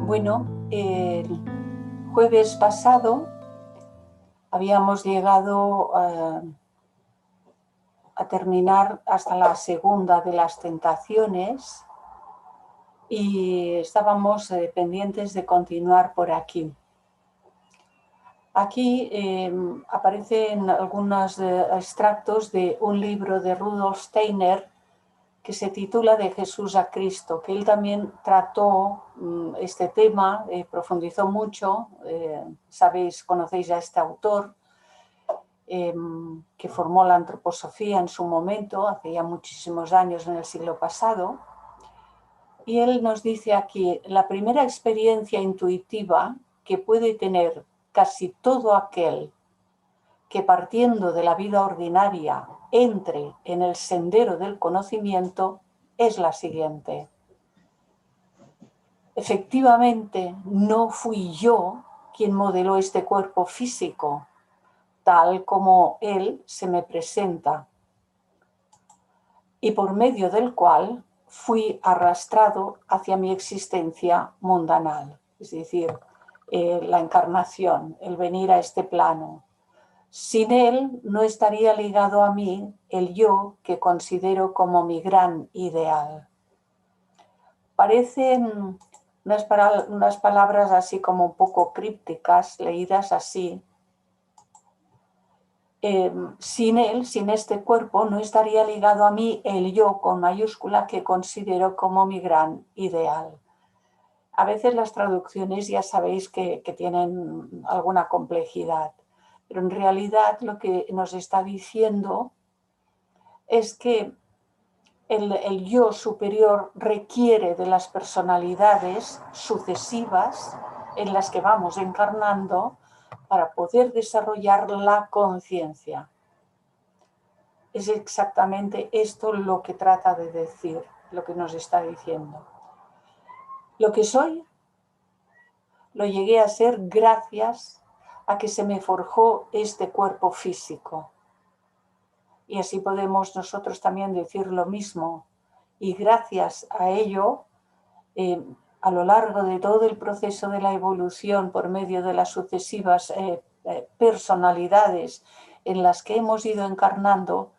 Bueno, el jueves pasado habíamos llegado a terminar hasta la segunda de las tentaciones y estábamos pendientes de continuar por aquí. Aquí aparecen algunos extractos de un libro de Rudolf Steiner que se titula De Jesús a Cristo, que él también trató este tema, profundizó mucho, sabéis, conocéis a este autor, que formó la antroposofía en su momento, hace ya muchísimos años, en el siglo pasado, y él nos dice aquí, la primera experiencia intuitiva que puede tener casi todo aquel que partiendo de la vida ordinaria entre en el sendero del conocimiento es la siguiente. Efectivamente, no fui yo quien modeló este cuerpo físico, tal como él se me presenta, y por medio del cual fui arrastrado hacia mi existencia mundanal, es decir, la encarnación, el venir a este plano. Sin él no estaría ligado a mí el yo que considero como mi gran ideal. Parecen unas palabras así como un poco crípticas, leídas así. Sin él, sin este cuerpo, no estaría ligado a mí el yo con mayúscula que considero como mi gran ideal. A veces las traducciones ya sabéis que tienen alguna complejidad, pero en realidad lo que nos está diciendo es que el yo superior requiere de las personalidades sucesivas en las que vamos encarnando para poder desarrollar la conciencia. Es exactamente esto lo que trata de decir, lo que nos está diciendo. Lo que soy, lo llegué a ser gracias a que se me forjó este cuerpo físico. Y así podemos nosotros también decir lo mismo. Y gracias a ello, a lo largo de todo el proceso de la evolución por medio de las sucesivas personalidades en las que hemos ido encarnando,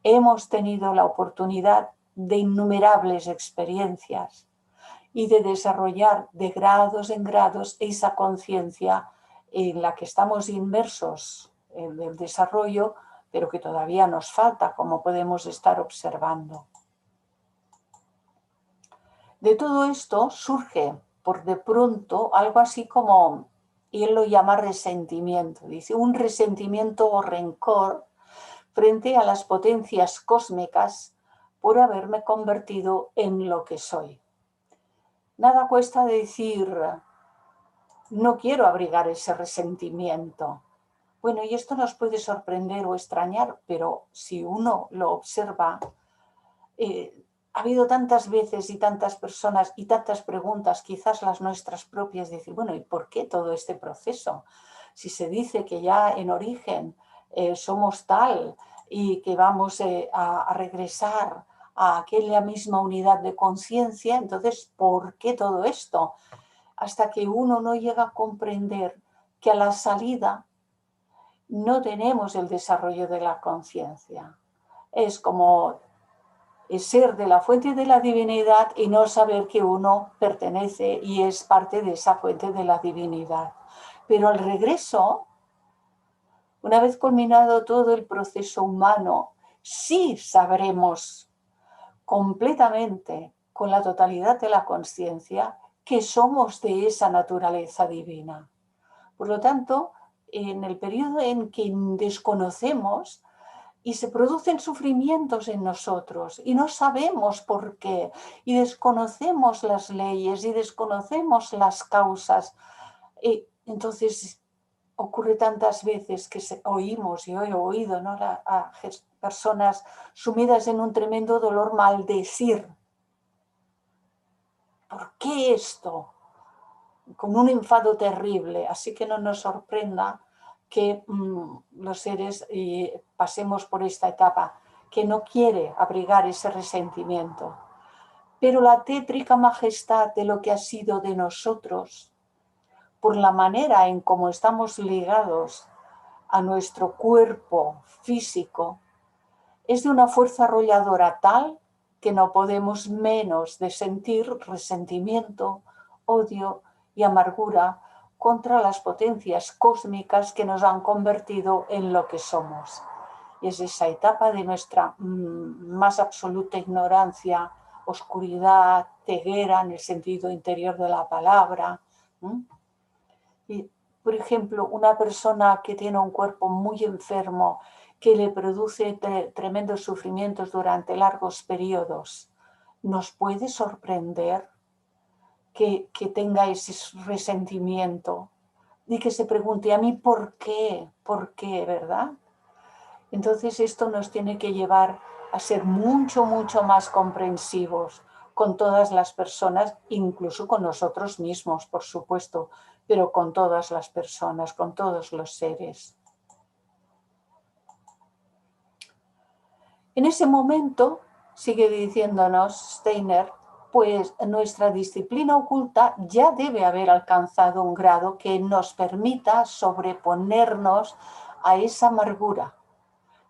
hemos tenido la oportunidad de innumerables experiencias y de desarrollar de grados en grados esa conciencia en la que estamos inmersos en el desarrollo, pero que todavía nos falta, como podemos estar observando. De todo esto surge por de pronto algo así como, y él lo llama resentimiento, dice, un resentimiento o rencor frente a las potencias cósmicas por haberme convertido en lo que soy. Nada cuesta decir, no quiero abrigar ese resentimiento. Bueno, y esto nos puede sorprender o extrañar, pero si uno lo observa, ha habido tantas veces y tantas personas y tantas preguntas, quizás las nuestras propias, de decir, bueno, ¿y por qué todo este proceso? Si se dice que ya en origen somos tal y que vamos a regresar a aquella misma unidad de conciencia, entonces, ¿por qué todo esto? Hasta que uno no llega a comprender que a la salida no tenemos el desarrollo de la conciencia. Es como ser de la fuente de la divinidad y no saber que uno pertenece y es parte de esa fuente de la divinidad. Pero al regreso, una vez culminado todo el proceso humano, sí sabremos completamente, con la totalidad de la conciencia, que somos de esa naturaleza divina. Por lo tanto, en el periodo en que desconocemos y se producen sufrimientos en nosotros y no sabemos por qué, y desconocemos las leyes y desconocemos las causas, entonces ocurre tantas veces que oímos, y yo he oído, ¿no?, a personas sumidas en un tremendo dolor maldecir. ¿Por qué esto? Con un enfado terrible, así que no nos sorprenda que los seres pasemos por esta etapa, que no quiere abrigar ese resentimiento. pero la tétrica majestad de lo que ha sido de nosotros, por la manera en cómo estamos ligados a nuestro cuerpo físico, es de una fuerza arrolladora tal que no podemos menos de sentir resentimiento, odio y amargura contra las potencias cósmicas que nos han convertido en lo que somos. Y es esa etapa de nuestra más absoluta ignorancia, oscuridad, ceguera en el sentido interior de la palabra. Y, por ejemplo, una persona que tiene un cuerpo muy enfermo, que le produce tremendos sufrimientos durante largos periodos, nos puede sorprender que tenga ese resentimiento y que se pregunte a mí por qué, ¿verdad? Entonces esto nos tiene que llevar a ser mucho, mucho más comprensivos con todas las personas, incluso con nosotros mismos, por supuesto, pero con todas las personas, con todos los seres. En ese momento, sigue diciéndonos Steiner, pues nuestra disciplina oculta ya debe haber alcanzado un grado que nos permita sobreponernos a esa amargura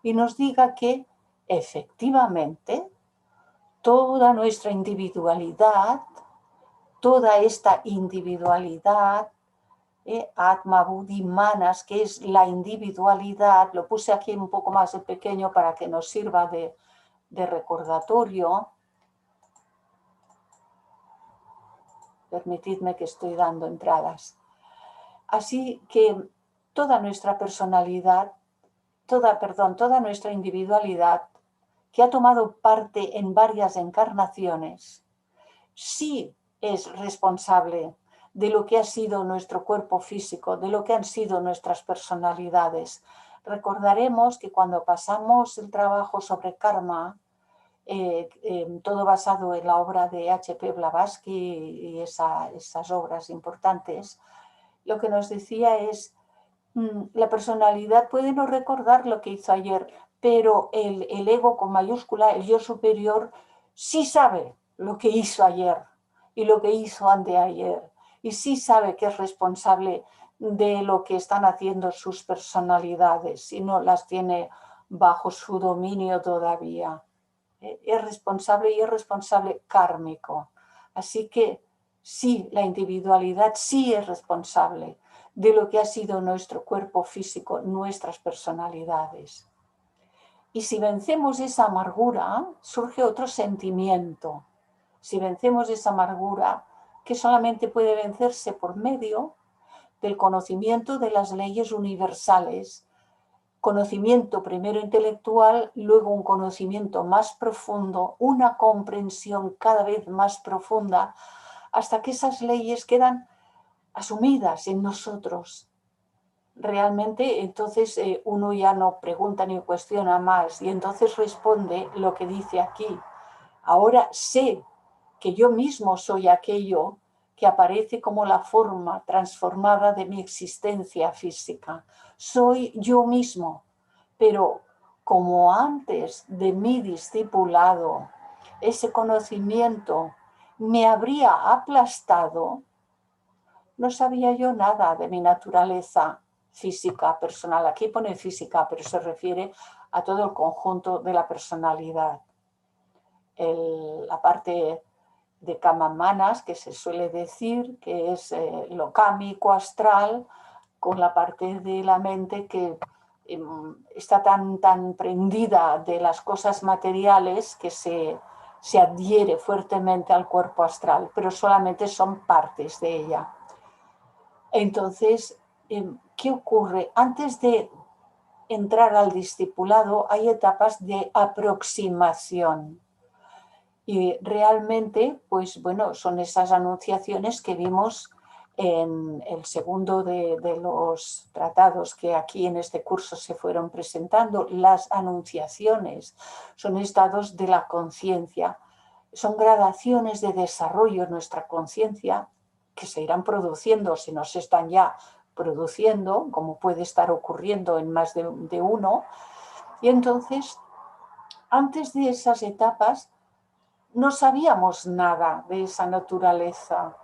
y nos diga que efectivamente toda nuestra individualidad, toda esta individualidad, Atma, Buddhi, Manas, que es la individualidad, lo puse aquí un poco más de pequeño para que nos sirva de recordatorio. Permitidme que estoy dando entradas. Así que toda nuestra personalidad, toda nuestra individualidad, que ha tomado parte en varias encarnaciones, sí es responsable de lo que ha sido nuestro cuerpo físico, de lo que han sido nuestras personalidades. Recordaremos que cuando pasamos el trabajo sobre karma, todo basado en la obra de H.P. Blavatsky y esas obras importantes, lo que nos decía es, la personalidad puede no recordar lo que hizo ayer, pero el ego con mayúscula, el yo superior, sí sabe lo que hizo ayer y lo que hizo anteayer, y sí sabe que es responsable de lo que están haciendo sus personalidades, si no las tiene bajo su dominio todavía. Es responsable y es responsable kármico. Así que sí, la individualidad sí es responsable de lo que ha sido nuestro cuerpo físico, nuestras personalidades. Y si vencemos esa amargura, surge otro sentimiento. Si vencemos esa amargura, que solamente puede vencerse por medio del conocimiento de las leyes universales, conocimiento primero intelectual, luego un conocimiento más profundo, una comprensión cada vez más profunda, hasta que esas leyes quedan asumidas en nosotros. Realmente entonces uno ya no pregunta ni cuestiona más y entonces responde lo que dice aquí. Ahora sé que yo mismo soy aquello que aparece como la forma transformada de mi existencia física. Soy yo mismo, pero como antes de mi discipulado ese conocimiento me habría aplastado, no sabía yo nada de mi naturaleza física, personal. Aquí pone física, pero se refiere a todo el conjunto de la personalidad. La parte de kama manas, que se suele decir que es lo kámico astral, con la parte de la mente que está tan prendida de las cosas materiales que se adhiere fuertemente al cuerpo astral, pero solamente son partes de ella. Entonces, ¿qué ocurre? Antes de entrar al discipulado hay etapas de aproximación. Y realmente, pues bueno, son esas anunciaciones que vimos en el segundo de los tratados que aquí en este curso se fueron presentando. Las anunciaciones son estados de la conciencia, son gradaciones de desarrollo en nuestra conciencia que se irán produciendo, si no se están ya produciendo, como puede estar ocurriendo en más de uno. Y entonces, antes de esas etapas, no sabíamos nada de esa naturaleza.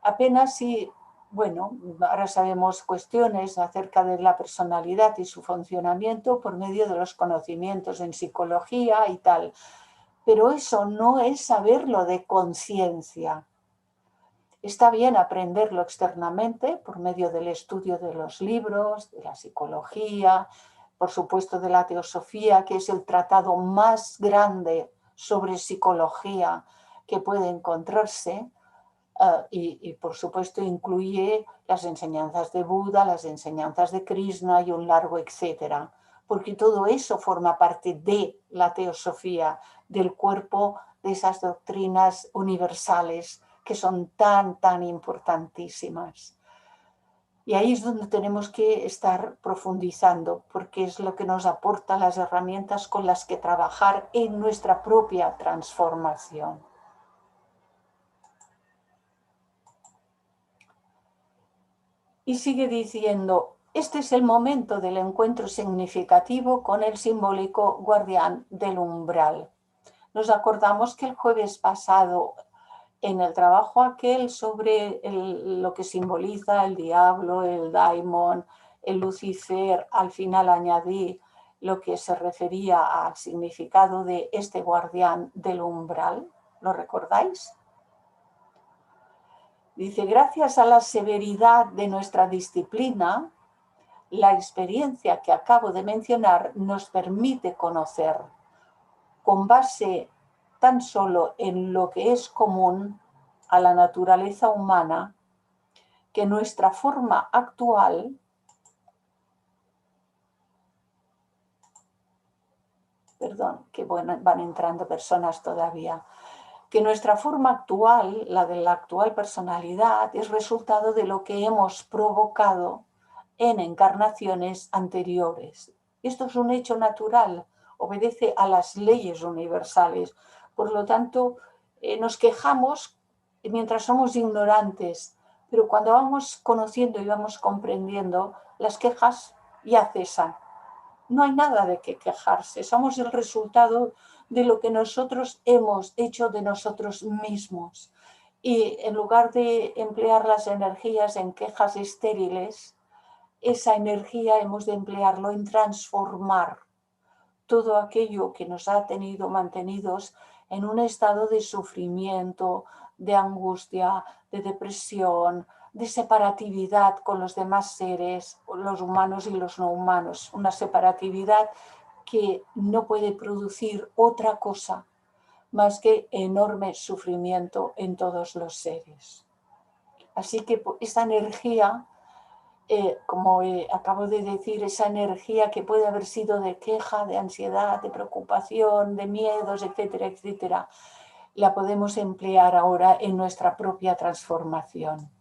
Apenas si, bueno, ahora sabemos cuestiones acerca de la personalidad y su funcionamiento por medio de los conocimientos en psicología y tal. Pero eso no es saberlo de conciencia. Está bien aprenderlo externamente por medio del estudio de los libros, de la psicología, por supuesto de la teosofía, que es el tratado más grande sobre psicología que puede encontrarse, y por supuesto incluye las enseñanzas de Buda, las enseñanzas de Krishna y un largo etcétera, porque todo eso forma parte de la teosofía, del cuerpo de esas doctrinas universales que son tan importantísimas. Y ahí es donde tenemos que estar profundizando, porque es lo que nos aporta las herramientas con las que trabajar en nuestra propia transformación. Y sigue diciendo, este es el momento del encuentro significativo con el simbólico guardián del umbral. Nos acordamos que el jueves pasado, en el trabajo aquel sobre lo que simboliza el diablo, el daimon, el Lucifer, al final añadí lo que se refería al significado de este guardián del umbral. ¿Lo recordáis? Dice, gracias a la severidad de nuestra disciplina, la experiencia que acabo de mencionar nos permite conocer, con base tan solo en lo que es común a la naturaleza humana, que nuestra forma actual, perdón, que van entrando personas todavía, que nuestra forma actual, la de la actual personalidad, es resultado de lo que hemos provocado en encarnaciones anteriores. Esto es un hecho natural, obedece a las leyes universales. Por lo tanto, nos quejamos mientras somos ignorantes, pero cuando vamos conociendo y vamos comprendiendo, las quejas ya cesan. No hay nada de qué quejarse, somos el resultado de lo que nosotros hemos hecho de nosotros mismos. Y en lugar de emplear las energías en quejas estériles, esa energía hemos de emplearlo en transformar todo aquello que nos ha tenido mantenidos en un estado de sufrimiento, de angustia, de depresión, de separatividad con los demás seres, los humanos y los no humanos, una separatividad que no puede producir otra cosa más que enorme sufrimiento en todos los seres. Así que esa energía, como acabo de decir, esa energía que puede haber sido de queja, de ansiedad, de preocupación, de miedos, etcétera, etcétera, la podemos emplear ahora en nuestra propia transformación.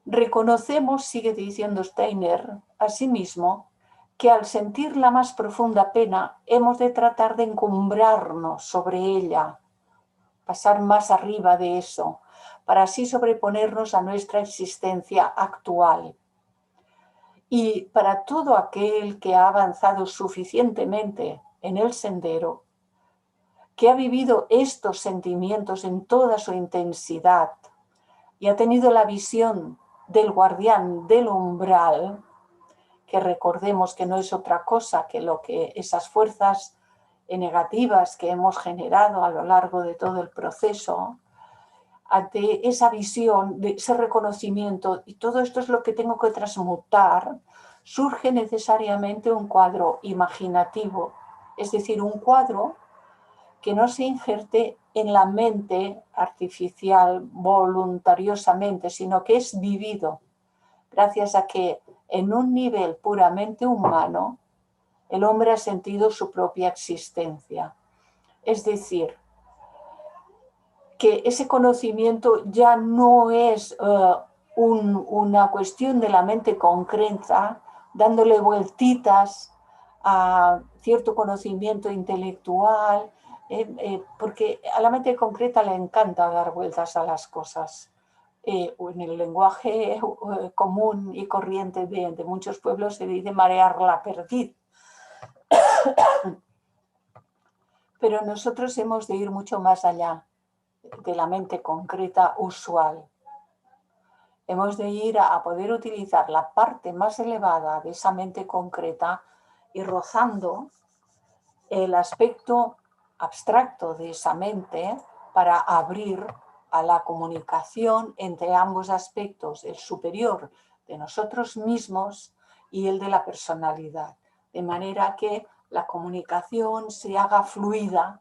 Reconocemos, sigue diciendo Steiner, asimismo, que al sentir la más profunda pena hemos de tratar de encumbrarnos sobre ella, pasar más arriba de eso, para así sobreponernos a nuestra existencia actual. Y para todo aquel que ha avanzado suficientemente en el sendero, que ha vivido estos sentimientos en toda su intensidad y ha tenido la visión del guardián del umbral, que recordemos que no es otra cosa que lo que esas fuerzas negativas que hemos generado a lo largo de todo el proceso, ante esa visión, de ese reconocimiento, y todo esto es lo que tengo que transmutar, surge necesariamente un cuadro imaginativo, es decir, un cuadro que no se injerte en la mente artificial voluntariosamente, sino que es vivido, gracias a que en un nivel puramente humano el hombre ha sentido su propia existencia. Es decir, que ese conocimiento ya no es una cuestión de la mente concreta, dándole vueltitas a cierto conocimiento intelectual, porque a la mente concreta le encanta dar vueltas a las cosas. En el lenguaje común y corriente de muchos pueblos se dice marear la perdiz. Pero nosotros hemos de ir mucho más allá de la mente concreta usual. Hemos de ir a poder utilizar la parte más elevada de esa mente concreta y rozando el aspecto abstracto de esa mente para abrir a la comunicación entre ambos aspectos, el superior de nosotros mismos y el de la personalidad, de manera que la comunicación se haga fluida,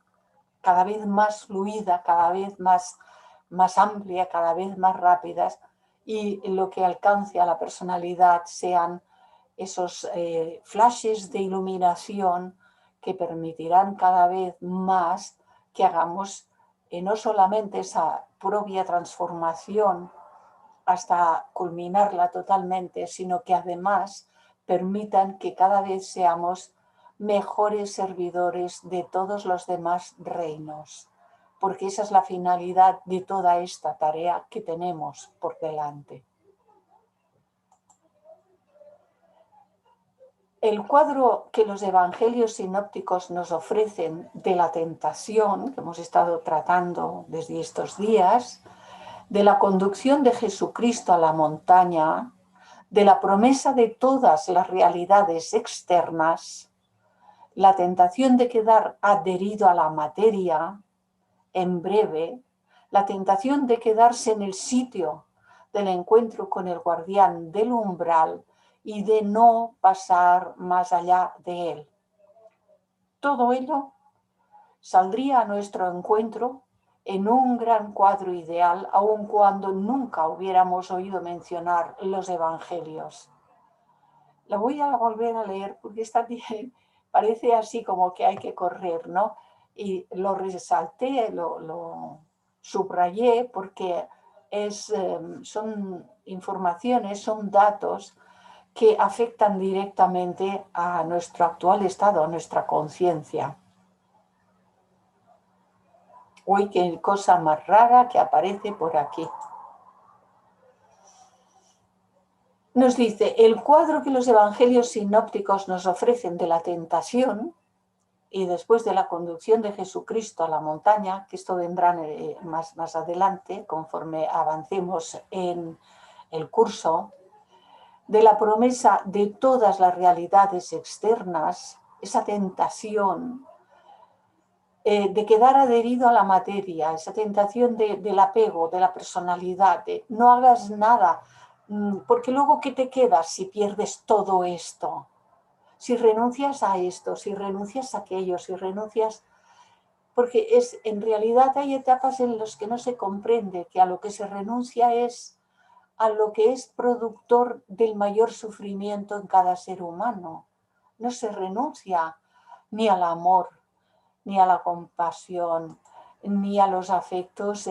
cada vez más fluida, cada vez más amplia, cada vez más rápidas, y lo que alcance a la personalidad sean esos flashes de iluminación que permitirán cada vez más que hagamos no solamente esa propia transformación hasta culminarla totalmente, sino que además permitan que cada vez seamos mejores servidores de todos los demás reinos, porque esa es la finalidad de toda esta tarea que tenemos por delante. El cuadro que los evangelios sinópticos nos ofrecen de la tentación, que hemos estado tratando desde estos días, de la conducción de Jesucristo a la montaña, de la promesa de todas las realidades externas, la tentación de quedar adherido a la materia, en breve, la tentación de quedarse en el sitio del encuentro con el guardián del umbral y de no pasar más allá de él. Todo ello saldría a nuestro encuentro en un gran cuadro ideal, aun cuando nunca hubiéramos oído mencionar los evangelios. La voy a volver a leer porque esta parece así como que hay que correr, ¿no? Y lo resalté, lo subrayé porque son informaciones, son datos que afectan directamente a nuestro actual estado, a nuestra conciencia. Uy, qué cosa más rara que aparece por aquí. Nos dice, el cuadro que los evangelios sinópticos nos ofrecen de la tentación y después de la conducción de Jesucristo a la montaña, que esto vendrá más adelante, conforme avancemos en el curso, de la promesa de todas las realidades externas, esa tentación de quedar adherido a la materia, esa tentación del apego, de la personalidad, de no hagas nada, porque luego ¿qué te quedas si pierdes todo esto? Si renuncias a esto, si renuncias a aquello, si renuncias... Porque en realidad hay etapas en las que no se comprende que a lo que se renuncia es a lo que es productor del mayor sufrimiento en cada ser humano. No se renuncia ni al amor, ni a la compasión, ni a los afectos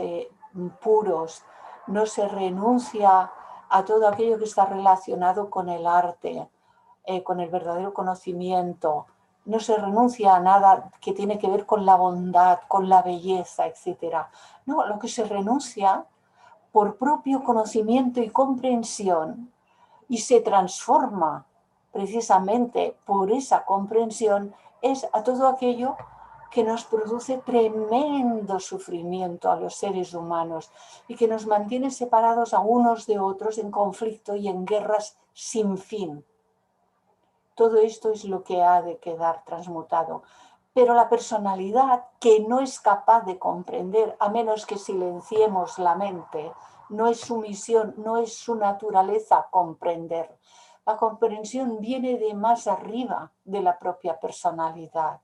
puros. No se renuncia a todo aquello que está relacionado con el arte, con el verdadero conocimiento. No se renuncia a nada que tiene que ver con la bondad, con la belleza, etc. No, lo que se renuncia por propio conocimiento y comprensión y se transforma precisamente por esa comprensión es a todo aquello que nos produce tremendo sufrimiento a los seres humanos y que nos mantiene separados a unos de otros en conflicto y en guerras sin fin. Todo esto es lo que ha de quedar transmutado. Pero la personalidad que no es capaz de comprender, a menos que silenciemos la mente, no es su misión, no es su naturaleza comprender. La comprensión viene de más arriba de la propia personalidad.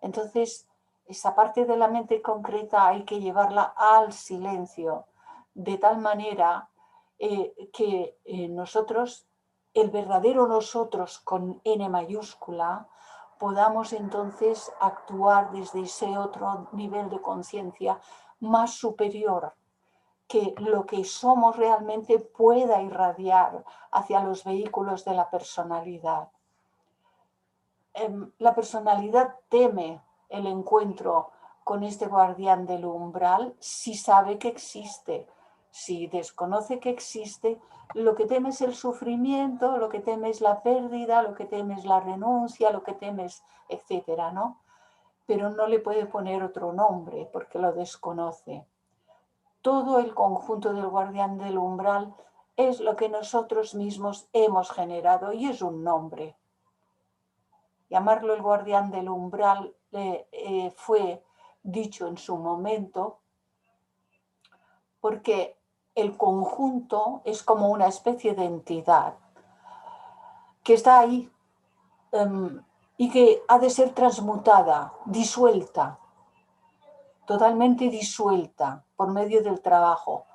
Entonces, esa parte de la mente concreta hay que llevarla al silencio, de tal manera que nosotros, el verdadero nosotros con N mayúscula, podamos entonces actuar desde ese otro nivel de conciencia más superior, que lo que somos realmente pueda irradiar hacia los vehículos de la personalidad. La personalidad teme el encuentro con este guardián del umbral si sabe que existe. Si desconoce que existe, lo que teme es el sufrimiento, lo que teme es la pérdida, lo que teme es la renuncia, lo que teme es etcétera, ¿no? pero no le puede poner otro nombre porque lo desconoce. Todo el conjunto del guardián del umbral es lo que nosotros mismos hemos generado y es un nombre. Llamarlo el guardián del umbral fue dicho en su momento porque el conjunto es como una especie de entidad que está ahí y que ha de ser transmutada, disuelta, totalmente disuelta por medio del trabajo.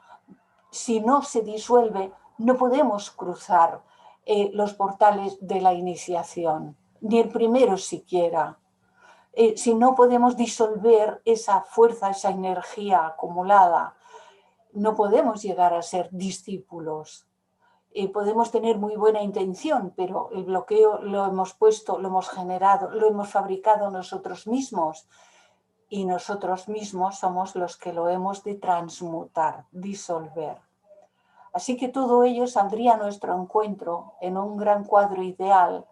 Si no se disuelve, no podemos cruzar los portales de la iniciación, ni el primero siquiera. Si no podemos disolver esa fuerza, esa energía acumulada, no podemos llegar a ser discípulos. Podemos tener muy buena intención, pero el bloqueo lo hemos puesto, lo hemos generado, lo hemos fabricado nosotros mismos y nosotros mismos somos los que lo hemos de transmutar, disolver. Así que todo ello saldría a nuestro encuentro en un gran cuadro ideal,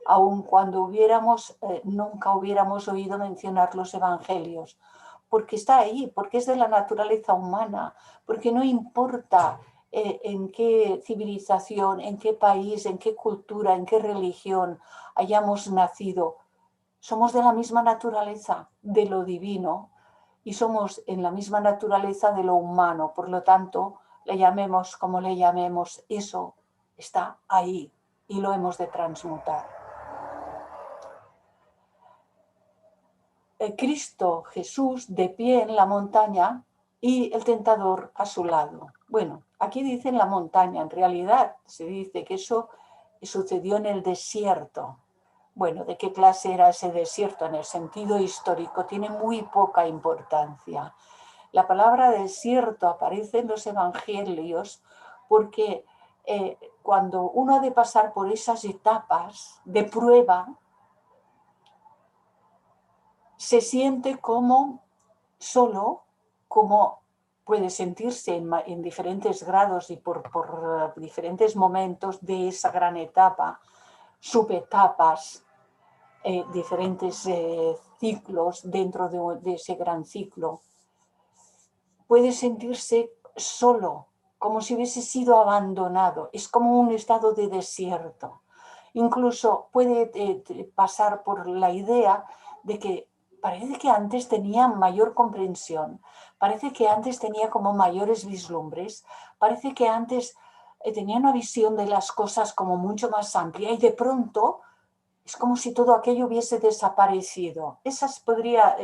aun cuando nunca hubiéramos oído mencionar los evangelios, porque está ahí, porque es de la naturaleza humana, porque no importa en qué civilización, en qué país, en qué cultura, en qué religión hayamos nacido, somos de la misma naturaleza, de lo divino, y somos en la misma naturaleza de lo humano, por lo tanto, le llamemos como le llamemos, eso está ahí y lo hemos de transmutar. Cristo, Jesús, de pie en la montaña y el tentador a su lado. Bueno, aquí dice en la montaña, en realidad se dice que eso sucedió en el desierto. Bueno, ¿de qué clase era ese desierto? En el sentido histórico tiene muy poca importancia. La palabra desierto aparece en los evangelios porque cuando uno ha de pasar por esas etapas de prueba, se siente como solo, como puede sentirse en diferentes grados y por diferentes momentos de esa gran etapa, subetapas, diferentes ciclos dentro de ese gran ciclo. Puede sentirse solo, como si hubiese sido abandonado. Es como un estado de desierto. Incluso puede pasar por la idea de que parece que antes tenía mayor comprensión, parece que antes tenía como mayores vislumbres, parece que antes tenía una visión de las cosas como mucho más amplia y de pronto es como si todo aquello hubiese desaparecido. Esas podría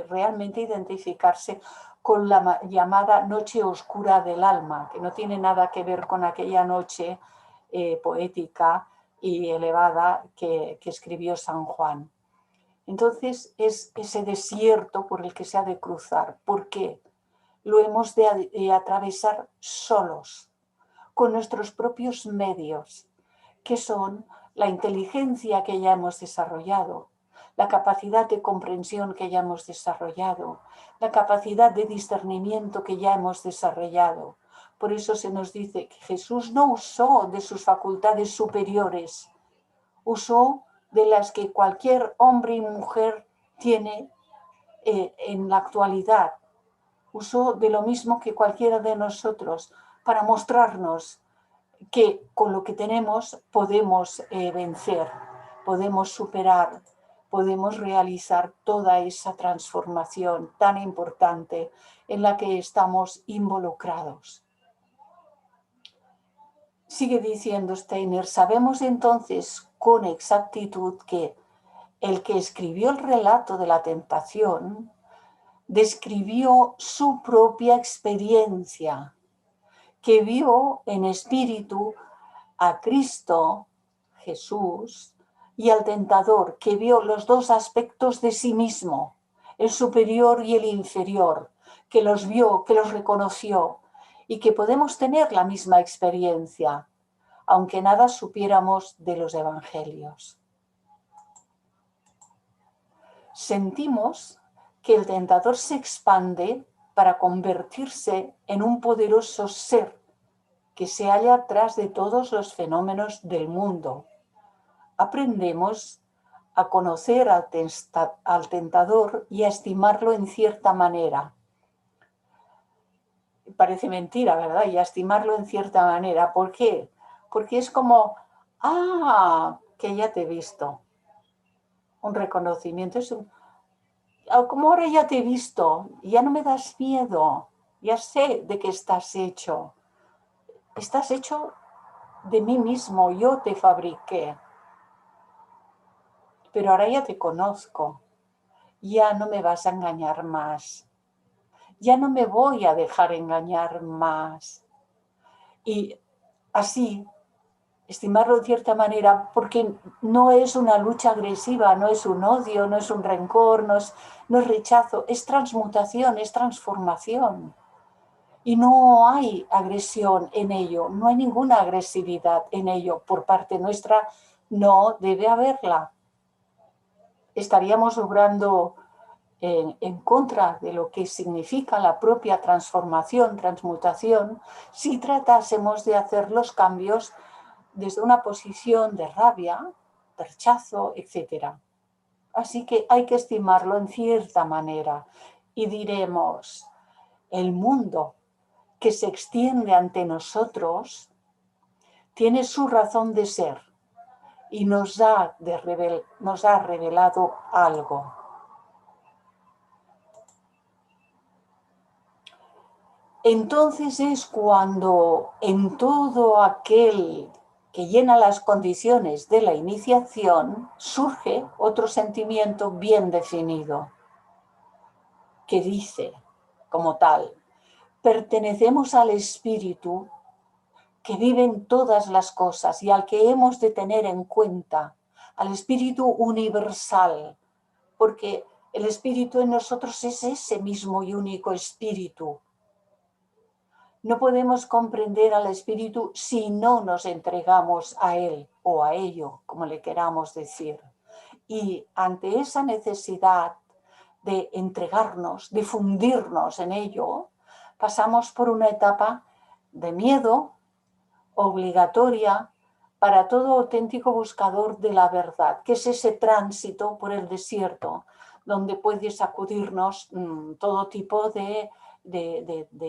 realmente identificarse con la llamada noche oscura del alma, que no tiene nada que ver con aquella noche poética y elevada que escribió San Juan. Entonces es ese desierto por el que se ha de cruzar. ¿Por qué? Lo hemos de atravesar solos, con nuestros propios medios, que son la inteligencia que ya hemos desarrollado, la capacidad de comprensión que ya hemos desarrollado, la capacidad de discernimiento que ya hemos desarrollado. Por eso se nos dice que Jesús no usó de sus facultades superiores, usó de las que cualquier hombre y mujer tiene en la actualidad. Usó de lo mismo que cualquiera de nosotros para mostrarnos que con lo que tenemos podemos vencer, podemos superar, podemos realizar toda esa transformación tan importante en la que estamos involucrados. Sigue diciendo Steiner, sabemos entonces con exactitud que el que escribió el relato de la tentación describió su propia experiencia, que vio en espíritu a Cristo, Jesús, y al tentador, que vio los dos aspectos de sí mismo, el superior y el inferior, que los vio, que los reconoció, y que podemos tener la misma experiencia, aunque nada supiéramos de los evangelios. Sentimos que el tentador se expande para convertirse en un poderoso ser que se halla tras de todos los fenómenos del mundo. Aprendemos a conocer al tentador y a estimarlo en cierta manera. Parece mentira, ¿verdad? Y a estimarlo en cierta manera. ¿Por qué? Porque es como, que ya te he visto. Un reconocimiento es como ahora ya te he visto, ya no me das miedo, ya sé de qué estás hecho. Estás hecho de mí mismo, yo te fabriqué. Pero ahora ya te conozco, ya no me vas a engañar más. Ya no me voy a dejar engañar más. Y así, estimarlo de cierta manera, porque no es una lucha agresiva, no es un odio, no es un rencor, no es rechazo, es transmutación, es transformación. Y no hay agresión en ello, no hay ninguna agresividad en ello por parte nuestra, no debe haberla. Estaríamos obrando en contra de lo que significa la propia transformación, transmutación, si tratásemos de hacer los cambios desde una posición de rabia, de rechazo, etc. Así que hay que estimarlo en cierta manera y diremos, el mundo que se extiende ante nosotros tiene su razón de ser y nos ha revelado algo. Entonces es cuando en todo aquel que llena las condiciones de la iniciación surge otro sentimiento bien definido que dice, como tal, pertenecemos al espíritu que vive en todas las cosas y al que hemos de tener en cuenta, al espíritu universal, porque el espíritu en nosotros es ese mismo y único espíritu. No podemos comprender al espíritu si no nos entregamos a él o a ello, como le queramos decir. Y ante esa necesidad de entregarnos, de fundirnos en ello, pasamos por una etapa de miedo obligatoria para todo auténtico buscador de la verdad, que es ese tránsito por el desierto, donde puede sacudirnos todo tipo de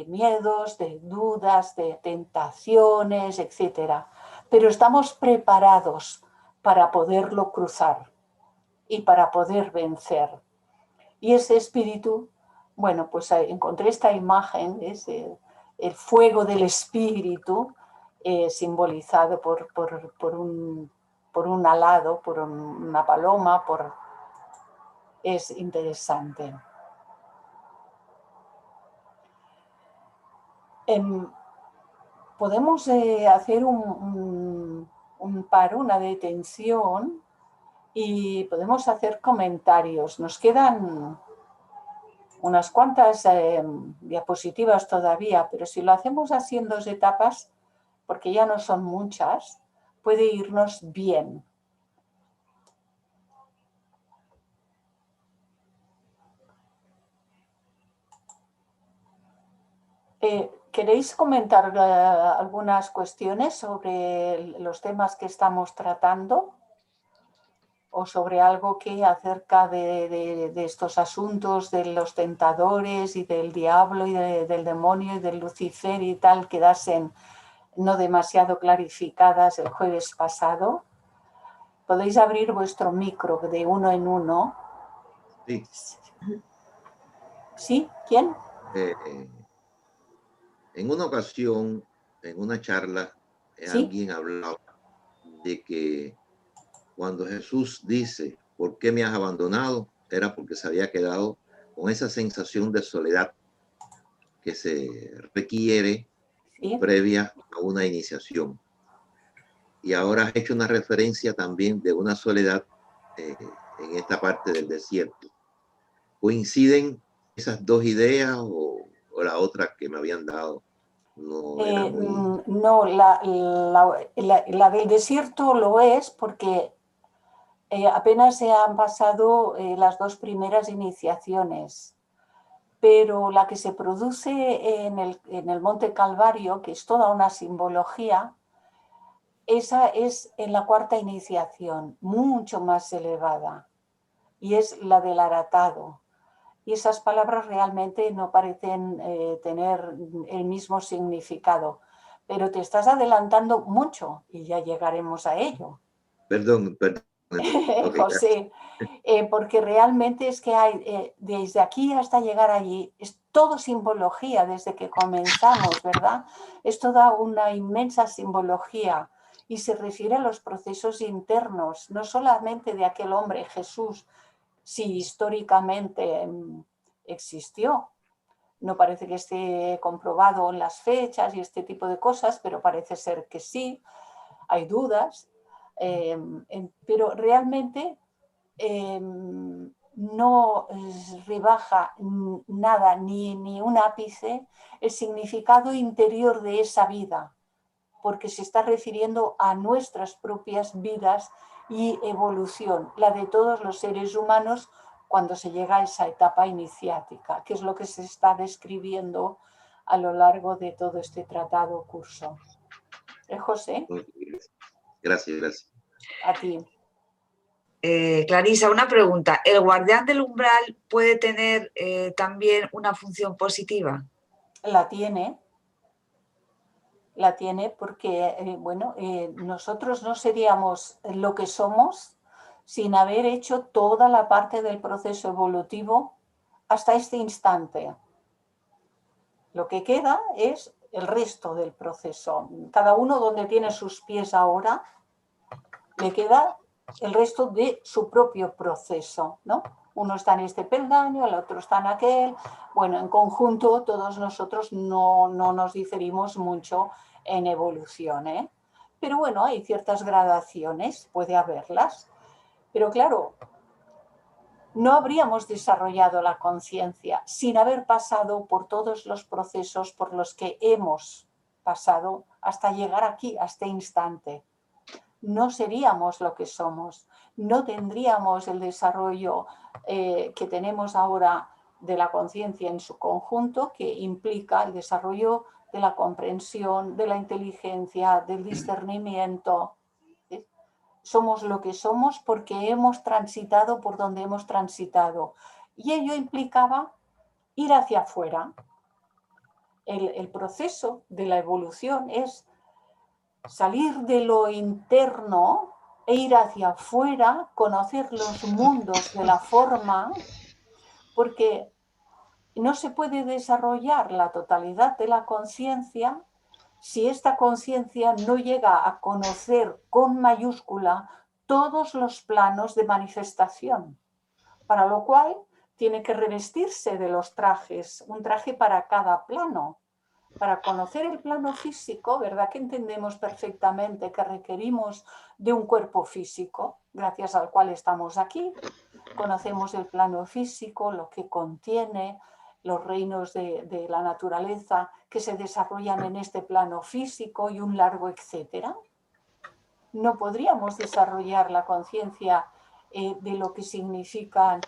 miedos, de dudas, de tentaciones, etc. Pero estamos preparados para poderlo cruzar y para poder vencer. Y ese espíritu, bueno, pues encontré esta imagen, es el fuego del espíritu, simbolizado por un alado, por una paloma, es interesante. Podemos hacer un paro, una detención y podemos hacer comentarios. Nos quedan unas cuantas diapositivas todavía, pero si lo hacemos así en 2 etapas, porque ya no son muchas, puede irnos bien. ¿Queréis comentar algunas cuestiones sobre los temas que estamos tratando? ¿O sobre algo que acerca de estos asuntos de los tentadores y del diablo y del demonio y del Lucifer y tal quedasen no demasiado clarificadas el jueves pasado? Podéis abrir vuestro micro de uno en uno. Sí. ¿Sí? ¿Quién? En una ocasión, en una charla, ¿Sí? alguien hablaba de que cuando Jesús dice, ¿por qué me has abandonado? Era porque se había quedado con esa sensación de soledad que se requiere ¿Sí? previa a una iniciación. Y ahora has hecho una referencia también de una soledad en esta parte del desierto. ¿Coinciden esas dos ideas o la otra que me habían dado no era muy... No, la del desierto lo es porque apenas se han pasado las 2 primeras iniciaciones, pero la que se produce en el Monte Calvario, que es toda una simbología, esa es en la cuarta iniciación, mucho más elevada, y es la del aratado. Y esas palabras realmente no parecen tener el mismo significado, pero te estás adelantando mucho y ya llegaremos a ello. Perdón. Okay, José, porque realmente es que hay, desde aquí hasta llegar allí, es todo simbología desde que comenzamos, ¿verdad? Es toda una inmensa simbología y se refiere a los procesos internos, no solamente de aquel hombre, Jesús, si históricamente existió. No parece que esté comprobado en las fechas y este tipo de cosas, pero parece ser que sí, hay dudas, pero realmente no rebaja nada, ni un ápice, el significado interior de esa vida, porque se está refiriendo a nuestras propias vidas y evolución, la de todos los seres humanos cuando se llega a esa etapa iniciática, que es lo que se está describiendo a lo largo de todo este tratado curso. José, gracias. a ti. Clarisa, una pregunta. ¿El guardián del umbral puede tener también una función positiva? La tiene porque, nosotros no seríamos lo que somos sin haber hecho toda la parte del proceso evolutivo hasta este instante. Lo que queda es el resto del proceso. Cada uno donde tiene sus pies ahora, le queda el resto de su propio proceso, ¿no? Uno está en este peldaño, el otro está en aquel. Bueno, en conjunto todos nosotros no nos diferimos mucho en evolución, ¿eh? Pero bueno, hay ciertas gradaciones, puede haberlas. Pero claro, no habríamos desarrollado la conciencia sin haber pasado por todos los procesos por los que hemos pasado hasta llegar aquí, a este instante. No seríamos lo que somos, no tendríamos el desarrollo que tenemos ahora de la conciencia en su conjunto, que implica el desarrollo de la comprensión, de la inteligencia, del discernimiento. Somos lo que somos porque hemos transitado por donde hemos transitado. Y ello implicaba ir hacia afuera. El proceso de la evolución es salir de lo interno e ir hacia afuera, conocer los mundos de la forma, porque no se puede desarrollar la totalidad de la conciencia si esta conciencia no llega a conocer con mayúscula todos los planos de manifestación, para lo cual tiene que revestirse de los trajes, un traje para cada plano. Para conocer el plano físico, ¿verdad que entendemos perfectamente que requerimos de un cuerpo físico, gracias al cual estamos aquí? Conocemos el plano físico, lo que contiene, los reinos de la naturaleza que se desarrollan en este plano físico y un largo etcétera. No podríamos desarrollar la conciencia de lo que significan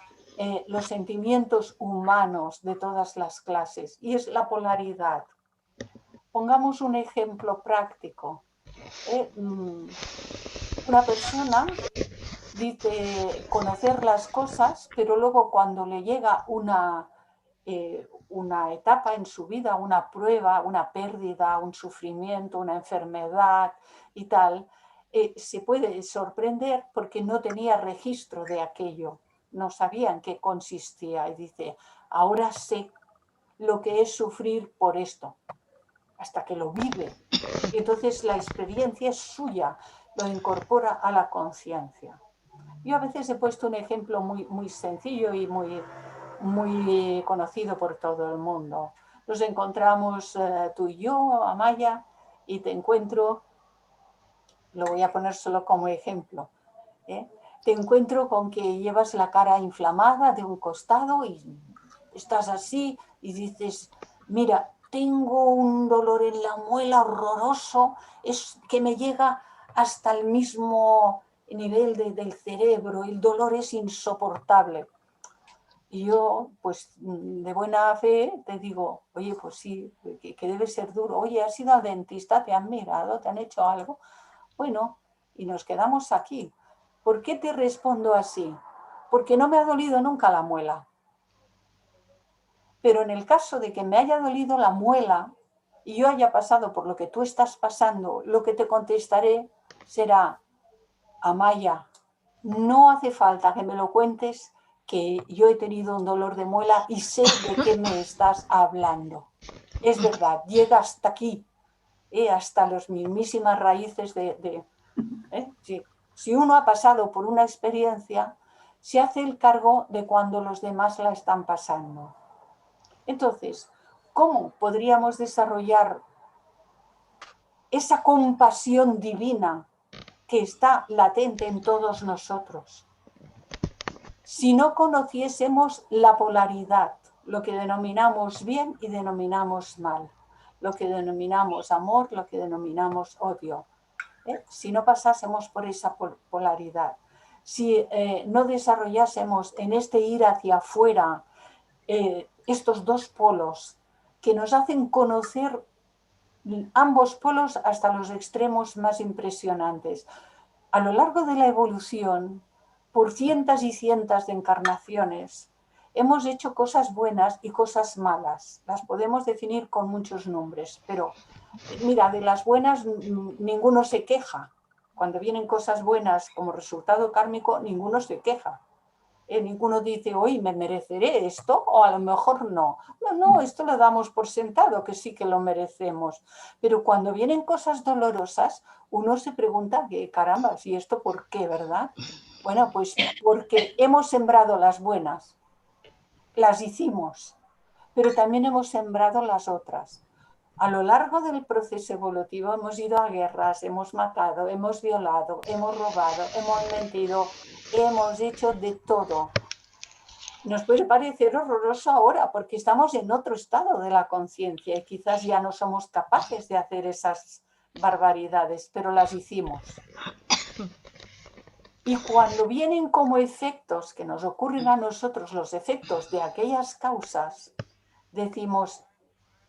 los sentimientos humanos de todas las clases, y es la polaridad. Pongamos un ejemplo práctico. Una persona dice conocer las cosas, pero luego cuando le llega una etapa en su vida, una prueba, una pérdida, un sufrimiento, una enfermedad y tal, se puede sorprender porque no tenía registro de aquello, no sabía en qué consistía y dice, ahora sé lo que es sufrir por esto, hasta que lo vive. Y entonces la experiencia es suya, lo incorpora a la conciencia. Yo a veces he puesto un ejemplo muy sencillo y muy conocido por todo el mundo. Nos encontramos tú y yo, Amaya, y te encuentro, lo voy a poner solo como ejemplo, te encuentro con que llevas la cara inflamada de un costado y estás así y dices, mira, tengo un dolor en la muela horroroso, es que me llega hasta el mismo nivel del cerebro, el dolor es insoportable. Y yo, pues de buena fe, te digo, oye, pues sí, que debe ser duro. Oye, ¿has ido al dentista? ¿Te han mirado? ¿Te han hecho algo? Bueno, y nos quedamos aquí. ¿Por qué te respondo así? Porque no me ha dolido nunca la muela. Pero en el caso de que me haya dolido la muela y yo haya pasado por lo que tú estás pasando, lo que te contestaré será: Amaya, no hace falta que me lo cuentes, que yo he tenido un dolor de muela y sé de qué me estás hablando. Es verdad, llega hasta aquí, hasta las mismísimas raíces sí. Si uno ha pasado por una experiencia, se hace el cargo de cuando los demás la están pasando. Entonces, ¿cómo podríamos desarrollar esa compasión divina que está latente en todos nosotros si no conociésemos la polaridad, lo que denominamos bien y denominamos mal, lo que denominamos amor, lo que denominamos odio? Si no pasásemos por esa polaridad, si no desarrollásemos en este ir hacia afuera estos dos polos que nos hacen conocer ambos polos hasta los extremos más impresionantes. A lo largo de la evolución, por cientos y cientos de encarnaciones, hemos hecho cosas buenas y cosas malas. Las podemos definir con muchos nombres, pero mira, de las buenas ninguno se queja. Cuando vienen cosas buenas como resultado kármico, ninguno se queja. Ninguno dice, hoy me mereceré esto, o a lo mejor no. No, esto lo damos por sentado, que sí que lo merecemos. Pero cuando vienen cosas dolorosas, uno se pregunta, caramba, ¿y esto por qué, verdad? Bueno, pues porque hemos sembrado las buenas, las hicimos, pero también hemos sembrado las otras. A lo largo del proceso evolutivo hemos ido a guerras, hemos matado, hemos violado, hemos robado, hemos mentido, hemos hecho de todo. Nos puede parecer horroroso ahora porque estamos en otro estado de la conciencia y quizás ya no somos capaces de hacer esas barbaridades, pero las hicimos. Y cuando vienen como efectos que nos ocurren a nosotros, los efectos de aquellas causas, decimos,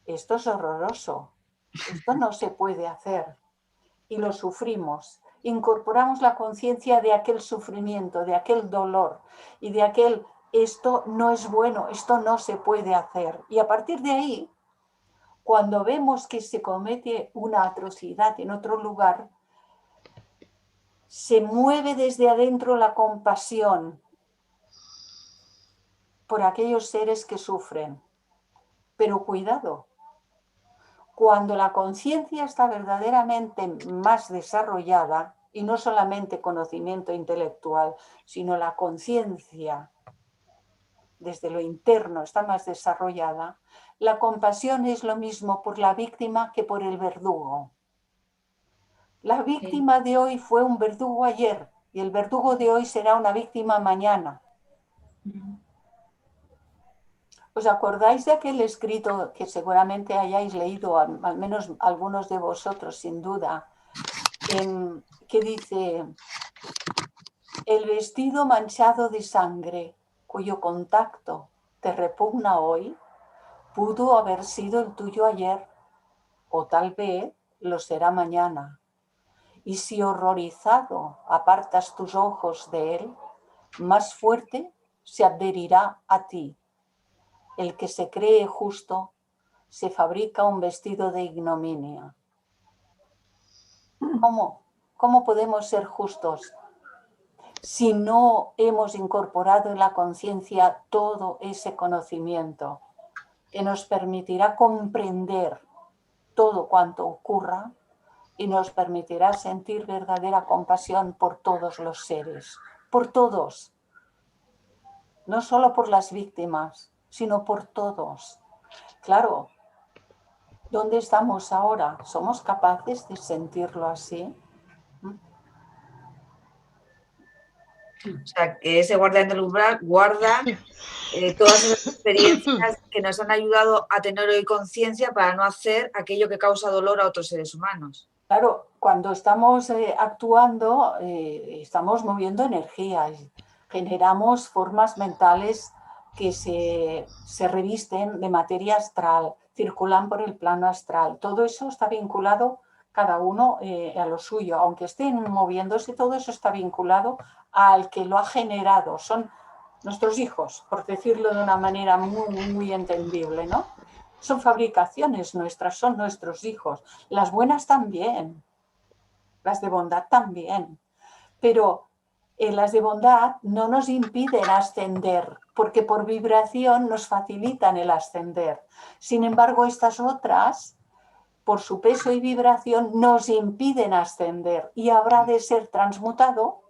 esto es horroroso, esto no se puede hacer. Y lo sufrimos. Incorporamos la conciencia de aquel sufrimiento, de aquel dolor y de aquel, esto no es bueno, esto no se puede hacer. Y a partir de ahí, cuando vemos que se comete una atrocidad en otro lugar, se mueve desde adentro la compasión por aquellos seres que sufren. Pero cuidado, cuando la conciencia está verdaderamente más desarrollada, y no solamente conocimiento intelectual, sino la conciencia desde lo interno está más desarrollada, la compasión es lo mismo por la víctima que por el verdugo. La víctima de hoy fue un verdugo ayer y el verdugo de hoy será una víctima mañana. ¿Os acordáis de aquel escrito que seguramente hayáis leído, al menos algunos de vosotros sin duda, que dice: el vestido manchado de sangre, cuyo contacto te repugna hoy, pudo haber sido el tuyo ayer, o tal vez lo será mañana. Y si horrorizado apartas tus ojos de él, más fuerte se adherirá a ti. El que se cree justo se fabrica un vestido de ignominia. ¿Cómo podemos ser justos si no hemos incorporado en la conciencia todo ese conocimiento que nos permitirá comprender todo cuanto ocurra y nos permitirá sentir verdadera compasión por todos los seres, por todos, no solo por las víctimas, sino por todos? Claro, ¿dónde estamos ahora? ¿Somos capaces de sentirlo así? O sea, que ese guardián del umbral guarda todas esas experiencias que nos han ayudado a tener hoy conciencia para no hacer aquello que causa dolor a otros seres humanos. Claro, cuando estamos actuando, estamos moviendo energías, generamos formas mentales que se revisten de materia astral, circulan por el plano astral. Todo eso está vinculado cada uno a lo suyo, aunque estén moviéndose, todo eso está vinculado al que lo ha generado, son nuestros hijos, por decirlo de una manera muy entendible, ¿no? Son fabricaciones nuestras, son nuestros hijos, las buenas también, las de bondad también, pero las de bondad no nos impiden ascender, porque por vibración nos facilitan el ascender. Sin embargo, estas otras, por su peso y vibración, nos impiden ascender y habrá de ser transmutado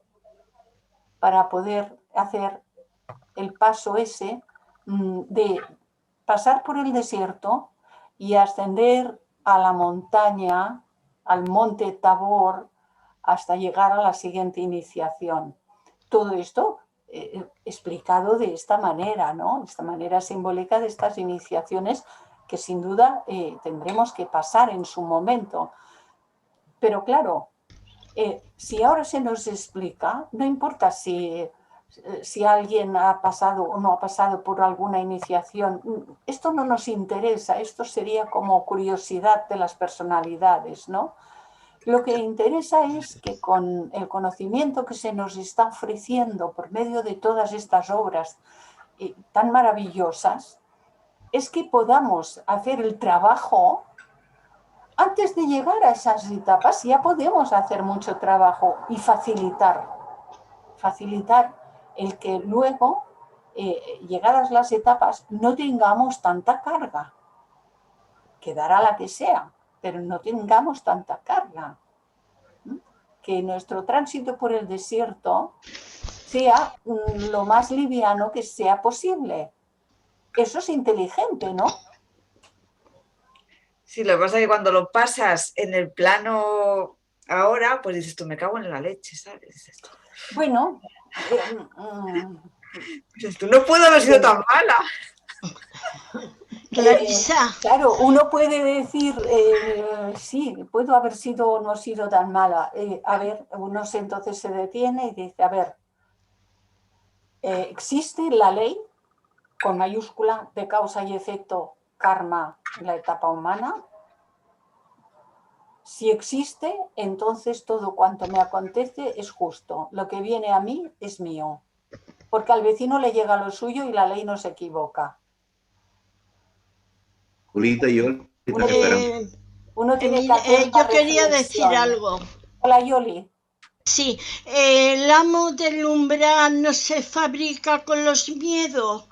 para poder hacer el paso ese de pasar por el desierto y ascender a la montaña, al monte Tabor, hasta llegar a la siguiente iniciación. Todo esto explicado de esta manera, ¿no? Esta manera simbólica de estas iniciaciones que sin duda tendremos que pasar en su momento. Pero claro, si ahora se nos explica, no importa si alguien ha pasado o no ha pasado por alguna iniciación, esto no nos interesa, esto sería como curiosidad de las personalidades, ¿no? Lo que interesa es que con el conocimiento que se nos está ofreciendo por medio de todas estas obras tan maravillosas, es que podamos hacer el trabajo. Antes de llegar a esas etapas ya podemos hacer mucho trabajo y facilitar el que luego, llegadas las etapas, no tengamos tanta carga. Quedará la que sea, pero no tengamos tanta carga. Que nuestro tránsito por el desierto sea lo más liviano que sea posible. Eso es inteligente, ¿no? Sí, lo que pasa es que cuando lo pasas en el plano ahora, pues dices tú, me cago en la leche, ¿sabes? Dices tú, Bueno, dices tú, no puedo haber sido tan mala. Clarisa. Claro, uno puede decir, sí, puedo haber sido o no sido tan mala. A ver, uno entonces se detiene y dice, a ver, ¿existe la ley con mayúscula de causa y efecto karma en la etapa humana? Si existe, entonces todo cuanto me acontece es justo. Lo que viene a mí es mío. Porque al vecino le llega lo suyo y la ley no se equivoca. Julita y yo, Uno tiene que hacer yo quería decir algo. Hola, Yoli. Sí, el amo del umbral no se fabrica con los miedos.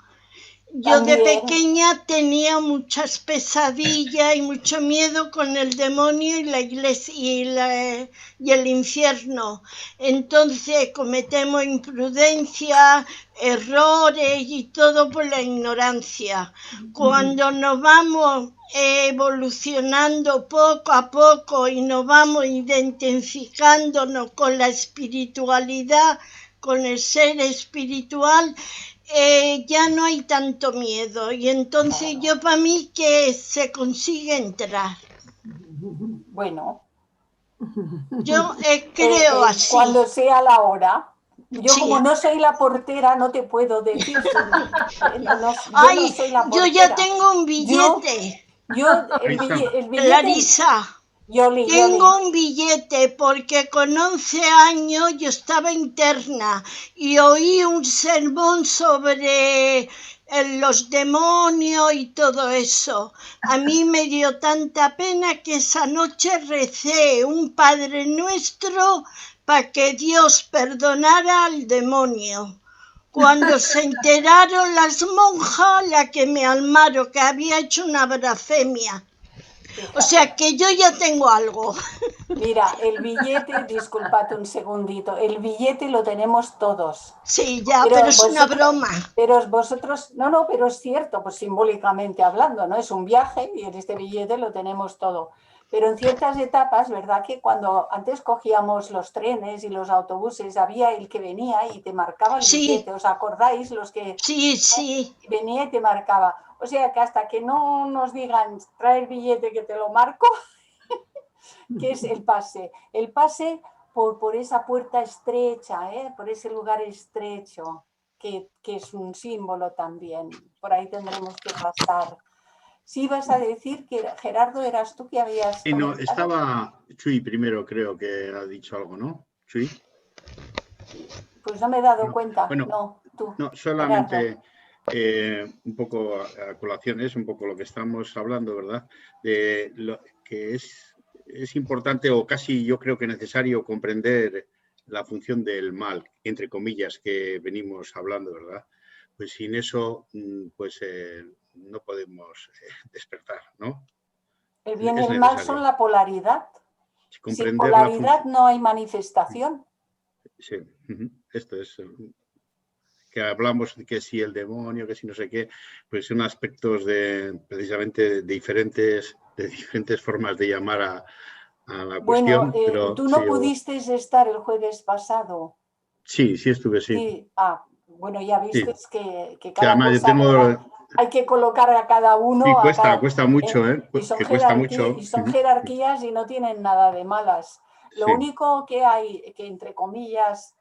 Yo de pequeña tenía muchas pesadillas y mucho miedo con el demonio y la iglesia y el infierno. Entonces cometemos imprudencia, errores y todo por la ignorancia. Cuando nos vamos evolucionando poco a poco y nos vamos identificándonos con la espiritualidad, con el ser espiritual, ya no hay tanto miedo y entonces yo para mí que se consigue entrar. Bueno, yo creo así. Cuando sea la hora. Yo sí. Como no soy la portera no te puedo decir. Ay, no soy la portera. yo ya tengo un billete. El billete. Clarisa. Yoli. Tengo un billete porque con 11 años yo estaba interna y oí un sermón sobre los demonios y todo eso. A mí me dio tanta pena que esa noche recé un Padre Nuestro para que Dios perdonara al demonio. Cuando se enteraron las monjas, la que me almaron, que había hecho una blasfemia. O sea que yo ya tengo algo. Mira, el billete, disculpad un segundito, el billete lo tenemos todos. Sí, ya, pero es una broma. Pero vosotros, no, pero es cierto, pues simbólicamente hablando, ¿no? Es un viaje y en este billete lo tenemos todo. Pero en ciertas etapas, ¿verdad? Que cuando antes cogíamos los trenes y los autobuses, había el que venía y te marcaba el billete. ¿Os acordáis? Los que sí. Venía y te marcaba. O sea que hasta que no nos digan, trae el billete que te lo marco, que es el pase. El pase por esa puerta estrecha, por ese lugar estrecho, que es un símbolo también. Por ahí tendremos que pasar. Sí, ibas a decir que Gerardo eras tú que habías Sí, no, comentado. estaba Chuy primero, creo que ha dicho algo, ¿no? Chuy. Pues no me he dado No, cuenta. bueno, No, tú. No, solamente un poco a colación, es un poco lo que estamos hablando, ¿verdad? De lo que es importante o casi yo creo que necesario comprender la función del mal, entre comillas, que venimos hablando, ¿verdad? Pues sin eso, pues no podemos despertar, ¿no? El bien y Es el mal necesario son la polaridad. Sin comprender la polaridad función. no hay manifestación. Sí, esto es que hablamos de que si el demonio, que si no sé qué, pues son aspectos precisamente de diferentes formas de llamar a la Bueno, cuestión. Pero tú sí, no pudiste estar el jueves pasado. sí estuve, sí. Sí. Bueno, ya viste que Sí, cada además yo cosa tengo... hay que colocar a cada uno. Sí, cuesta mucho, y son que cuesta mucho. jerarquías y no tienen nada de malas. Lo Sí. único que hay, que entre comillas,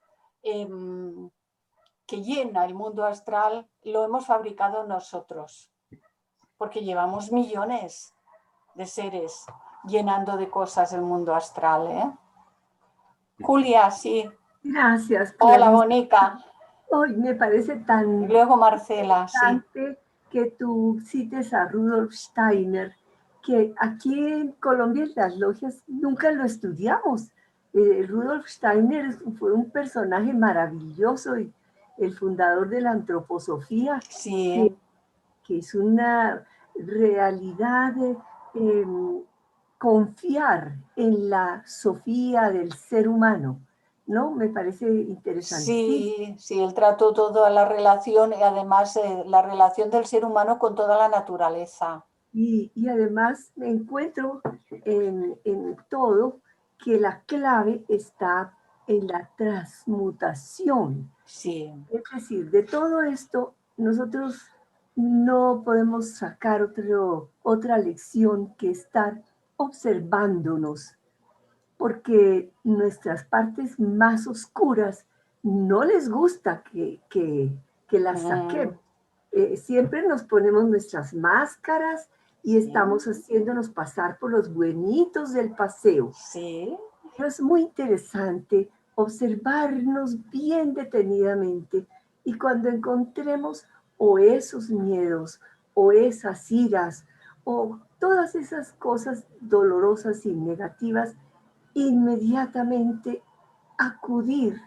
que llena el mundo astral, lo hemos fabricado nosotros. Porque llevamos millones de seres llenando de cosas el mundo astral, ¿eh? Julia, sí. Gracias, Hola, Clarisa. Mónica. Hoy me parece tan Y luego Marcela, sí. importante que tú cites a Rudolf Steiner, que aquí en Colombia en las logias nunca lo estudiamos. Rudolf Steiner fue un personaje maravilloso y el fundador de la antroposofía, Sí. que es una realidad confiar en la sofía del ser humano, ¿no? Me parece interesante. Sí, él trató toda la relación y además la relación del ser humano con toda la naturaleza. Y además me encuentro en todo que la clave está en la transmutación. Sí. Es decir, de todo esto nosotros no podemos sacar otra lección que estar observándonos, porque nuestras partes más oscuras no les gusta que las saquemos. Siempre nos ponemos nuestras máscaras y estamos haciéndonos pasar por los buenitos del paseo. Sí. Pero es muy interesante observarnos bien detenidamente y cuando encontremos o esos miedos o esas iras o todas esas cosas dolorosas y negativas, inmediatamente acudir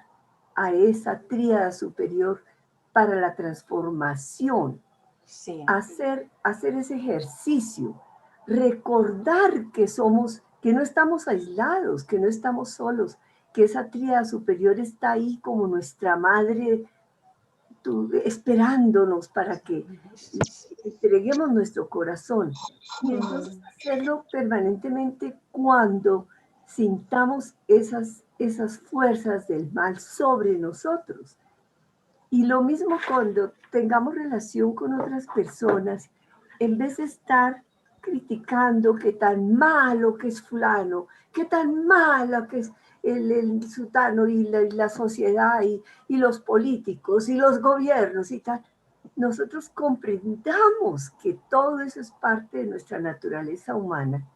a esa tríada superior para la transformación. Sí. Hacer ese ejercicio, recordar que no estamos aislados, que no estamos solos, que esa tríada superior está ahí como nuestra madre esperándonos para que entreguemos nuestro corazón. Y entonces hacerlo permanentemente cuando sintamos esas fuerzas del mal sobre nosotros. Y lo mismo cuando tengamos relación con otras personas, en vez de estar criticando qué tan malo que es fulano, qué tan malo que es el sutano y la sociedad y los políticos y los gobiernos y tal, nosotros comprendamos que todo eso es parte de nuestra naturaleza humana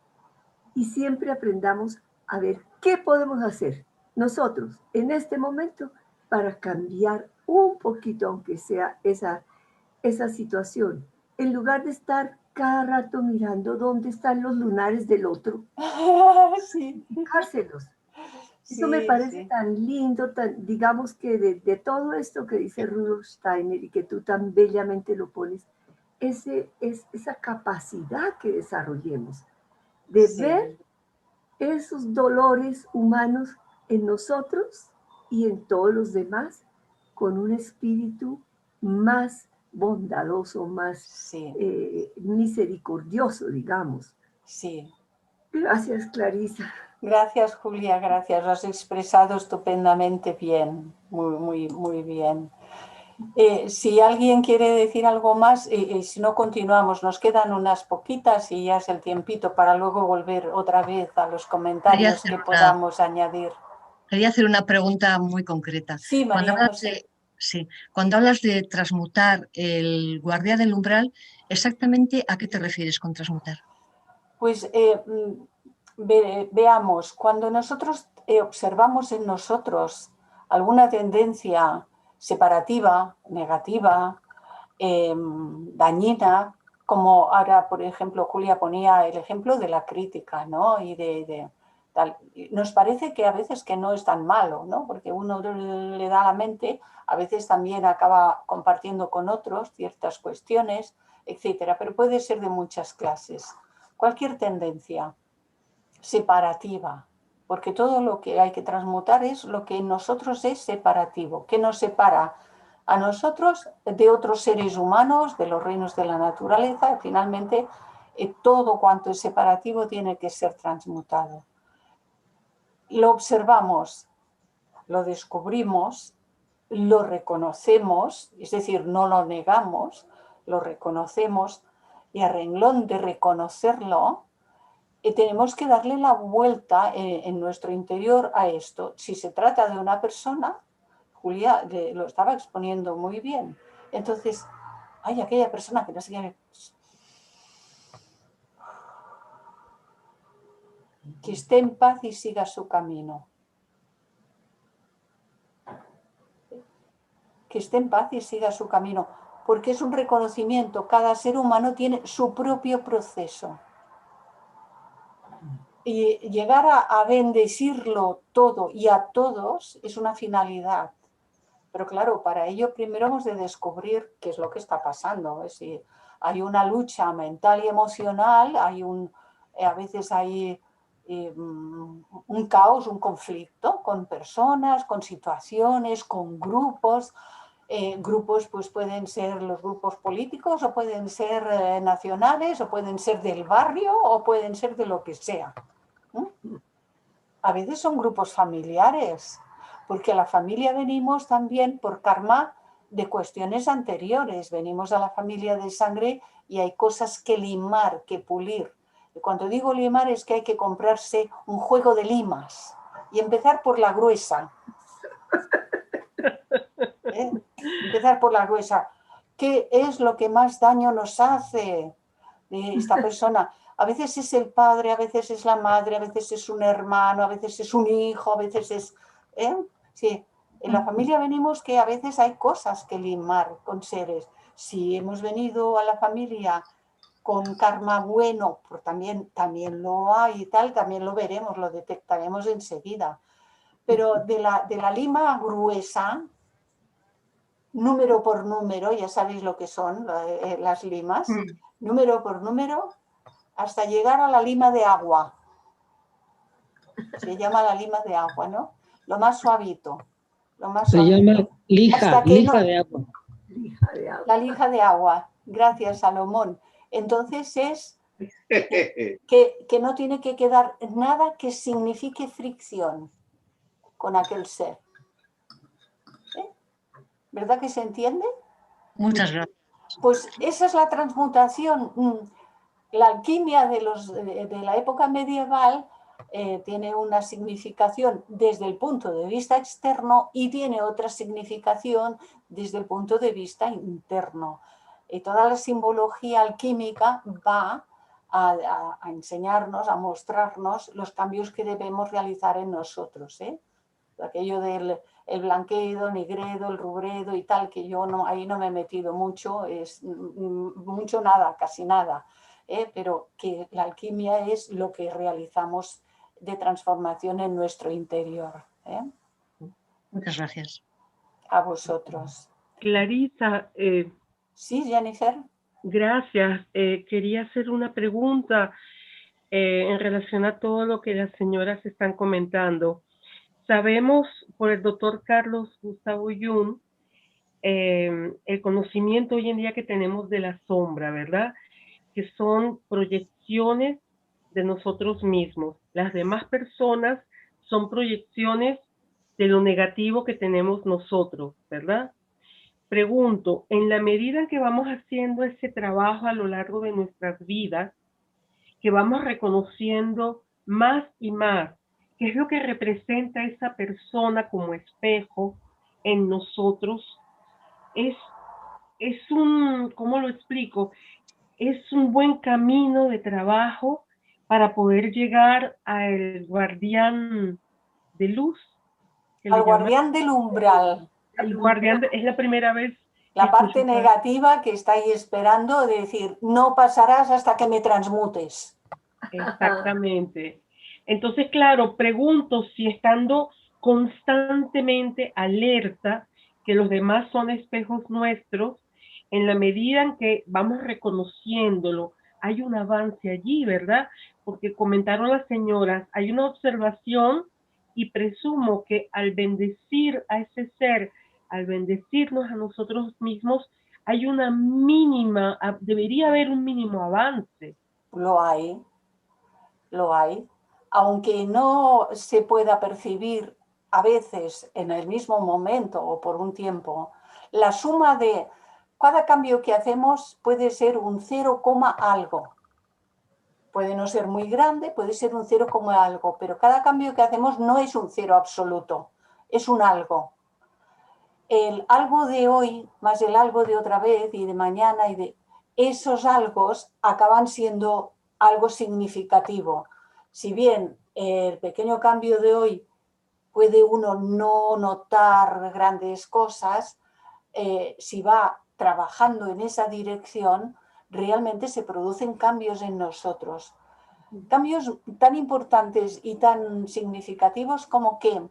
y siempre aprendamos a ver qué podemos hacer nosotros en este momento para cambiar un poquito, aunque sea esa situación, en lugar de estar cada rato mirando dónde están los lunares del otro, Sí. fijárselos. Eso me parece tan lindo, digamos que de todo esto que dice Rudolf Steiner y que tú tan bellamente lo pones, es esa capacidad que desarrollemos de ver esos dolores humanos en nosotros y en todos los demás con un espíritu más bondadoso, más misericordioso, digamos. Sí. Gracias, Clarisa. Gracias, Julia, gracias. Lo has expresado estupendamente bien, muy bien. Si alguien quiere decir algo más, si no continuamos, nos quedan unas poquitas y ya es el tiempito para luego volver otra vez a los comentarios que podamos añadir. Quería hacer una pregunta muy concreta. Sí, María José. Cuando hablas de transmutar el guardián del umbral, Exactamente, ¿a qué te refieres con transmutar? Pues veamos, cuando nosotros observamos en nosotros alguna tendencia separativa, negativa, dañina, como ahora, por ejemplo, Julia ponía el ejemplo de la crítica, ¿no? Y tal. Nos parece que a veces que no es tan malo, ¿no? Porque uno le da a la mente, a veces también acaba compartiendo con otros ciertas cuestiones, etcétera, pero puede ser de muchas clases. Cualquier tendencia separativa, porque todo lo que hay que transmutar es lo que en nosotros es separativo, que nos separa a nosotros de otros seres humanos, de los reinos de la naturaleza, y finalmente todo cuanto es separativo tiene que ser transmutado. Lo observamos, lo descubrimos, lo reconocemos, es decir, no lo negamos, lo reconocemos, y a renglón de reconocerlo, tenemos que darle la vuelta en nuestro interior a esto. Si se trata de una persona, Julia lo estaba exponiendo muy bien. Entonces, hay aquella persona que no sé qué, que esté en paz y siga su camino. Que esté en paz y siga su camino, porque es un reconocimiento. Cada ser humano tiene su propio proceso. Y llegar a bendecirlo todo y a todos es una finalidad. Pero claro, para ello primero hemos de descubrir qué es lo que está pasando. Es decir, hay una lucha mental y emocional, a veces hay un caos, un conflicto con personas, con situaciones, con grupos. Grupos pues pueden ser los grupos políticos o pueden ser nacionales o pueden ser del barrio o pueden ser de lo que sea. A veces son grupos familiares, porque a la familia venimos también por karma de cuestiones anteriores. Venimos a la familia de sangre y hay cosas que limar, que pulir. Y cuando digo limar es que hay que comprarse un juego de limas y empezar por la gruesa. Empezar por la gruesa. ¿Qué es lo que más daño nos hace de esta persona? A veces es el padre, a veces es la madre, a veces es un hermano, a veces es un hijo, a veces es... Sí, en la familia venimos que a veces hay cosas que limar con seres. Si hemos venido a la familia con karma bueno, pues también lo hay y tal, también lo veremos, lo detectaremos enseguida. Pero de la lima gruesa, número por número, ya sabéis lo que son las limas, número por número, hasta llegar a la lima de agua. Se llama la lima de agua, ¿no? Lo más suavito. Se llama lija de agua. La lija de agua. Gracias, Salomón. Entonces es que no tiene que quedar nada que signifique fricción con aquel ser. ¿Verdad que se entiende? Muchas gracias. Pues esa es la transmutación. La alquimia de la época medieval tiene una significación desde el punto de vista externo y tiene otra significación desde el punto de vista interno. Y toda la simbología alquímica va a enseñarnos, a mostrarnos los cambios que debemos realizar en nosotros. Aquello del blanquedo, nigredo, el rubredo y tal, que yo ahí no me he metido mucho, mucho nada, casi nada. Pero que la alquimia es lo que realizamos de transformación en nuestro interior. Muchas gracias. A vosotros. Clarisa. Sí, Jennifer. Gracias. Quería hacer una pregunta en relación a todo lo que las señoras están comentando. Sabemos por el doctor Carlos Gustavo Jung el conocimiento hoy en día que tenemos de la sombra, ¿verdad? Que son proyecciones de nosotros mismos. Las demás personas son proyecciones de lo negativo que tenemos nosotros, ¿verdad? Pregunto, en la medida en que vamos haciendo ese trabajo a lo largo de nuestras vidas, que vamos reconociendo más y más qué es lo que representa esa persona como espejo en nosotros, es un, ¿cómo lo explico? es un buen camino de trabajo para poder llegar al guardián de luz. Al guardián del umbral. El guardián es la primera vez. La parte negativa que está ahí esperando de decir, no pasarás hasta que me transmutes. Exactamente. Entonces, claro, pregunto si estando constantemente alerta que los demás son espejos nuestros, en la medida en que vamos reconociéndolo, hay un avance allí, ¿verdad? Porque comentaron las señoras, hay una observación y presumo que al bendecir a ese ser, al bendecirnos a nosotros mismos, hay una mínima, debería haber un mínimo avance. Lo hay. Aunque no se pueda percibir a veces en el mismo momento o por un tiempo, la suma de cada cambio que hacemos puede ser un 0, algo. Puede no ser muy grande, puede ser un 0, algo, pero cada cambio que hacemos no es un 0 absoluto, es un algo. El algo de hoy más el algo de otra vez y de mañana y de esos algos acaban siendo algo significativo. Si bien el pequeño cambio de hoy puede uno no notar grandes cosas, si va trabajando en esa dirección, realmente se producen cambios en nosotros. Cambios tan importantes y tan significativos como que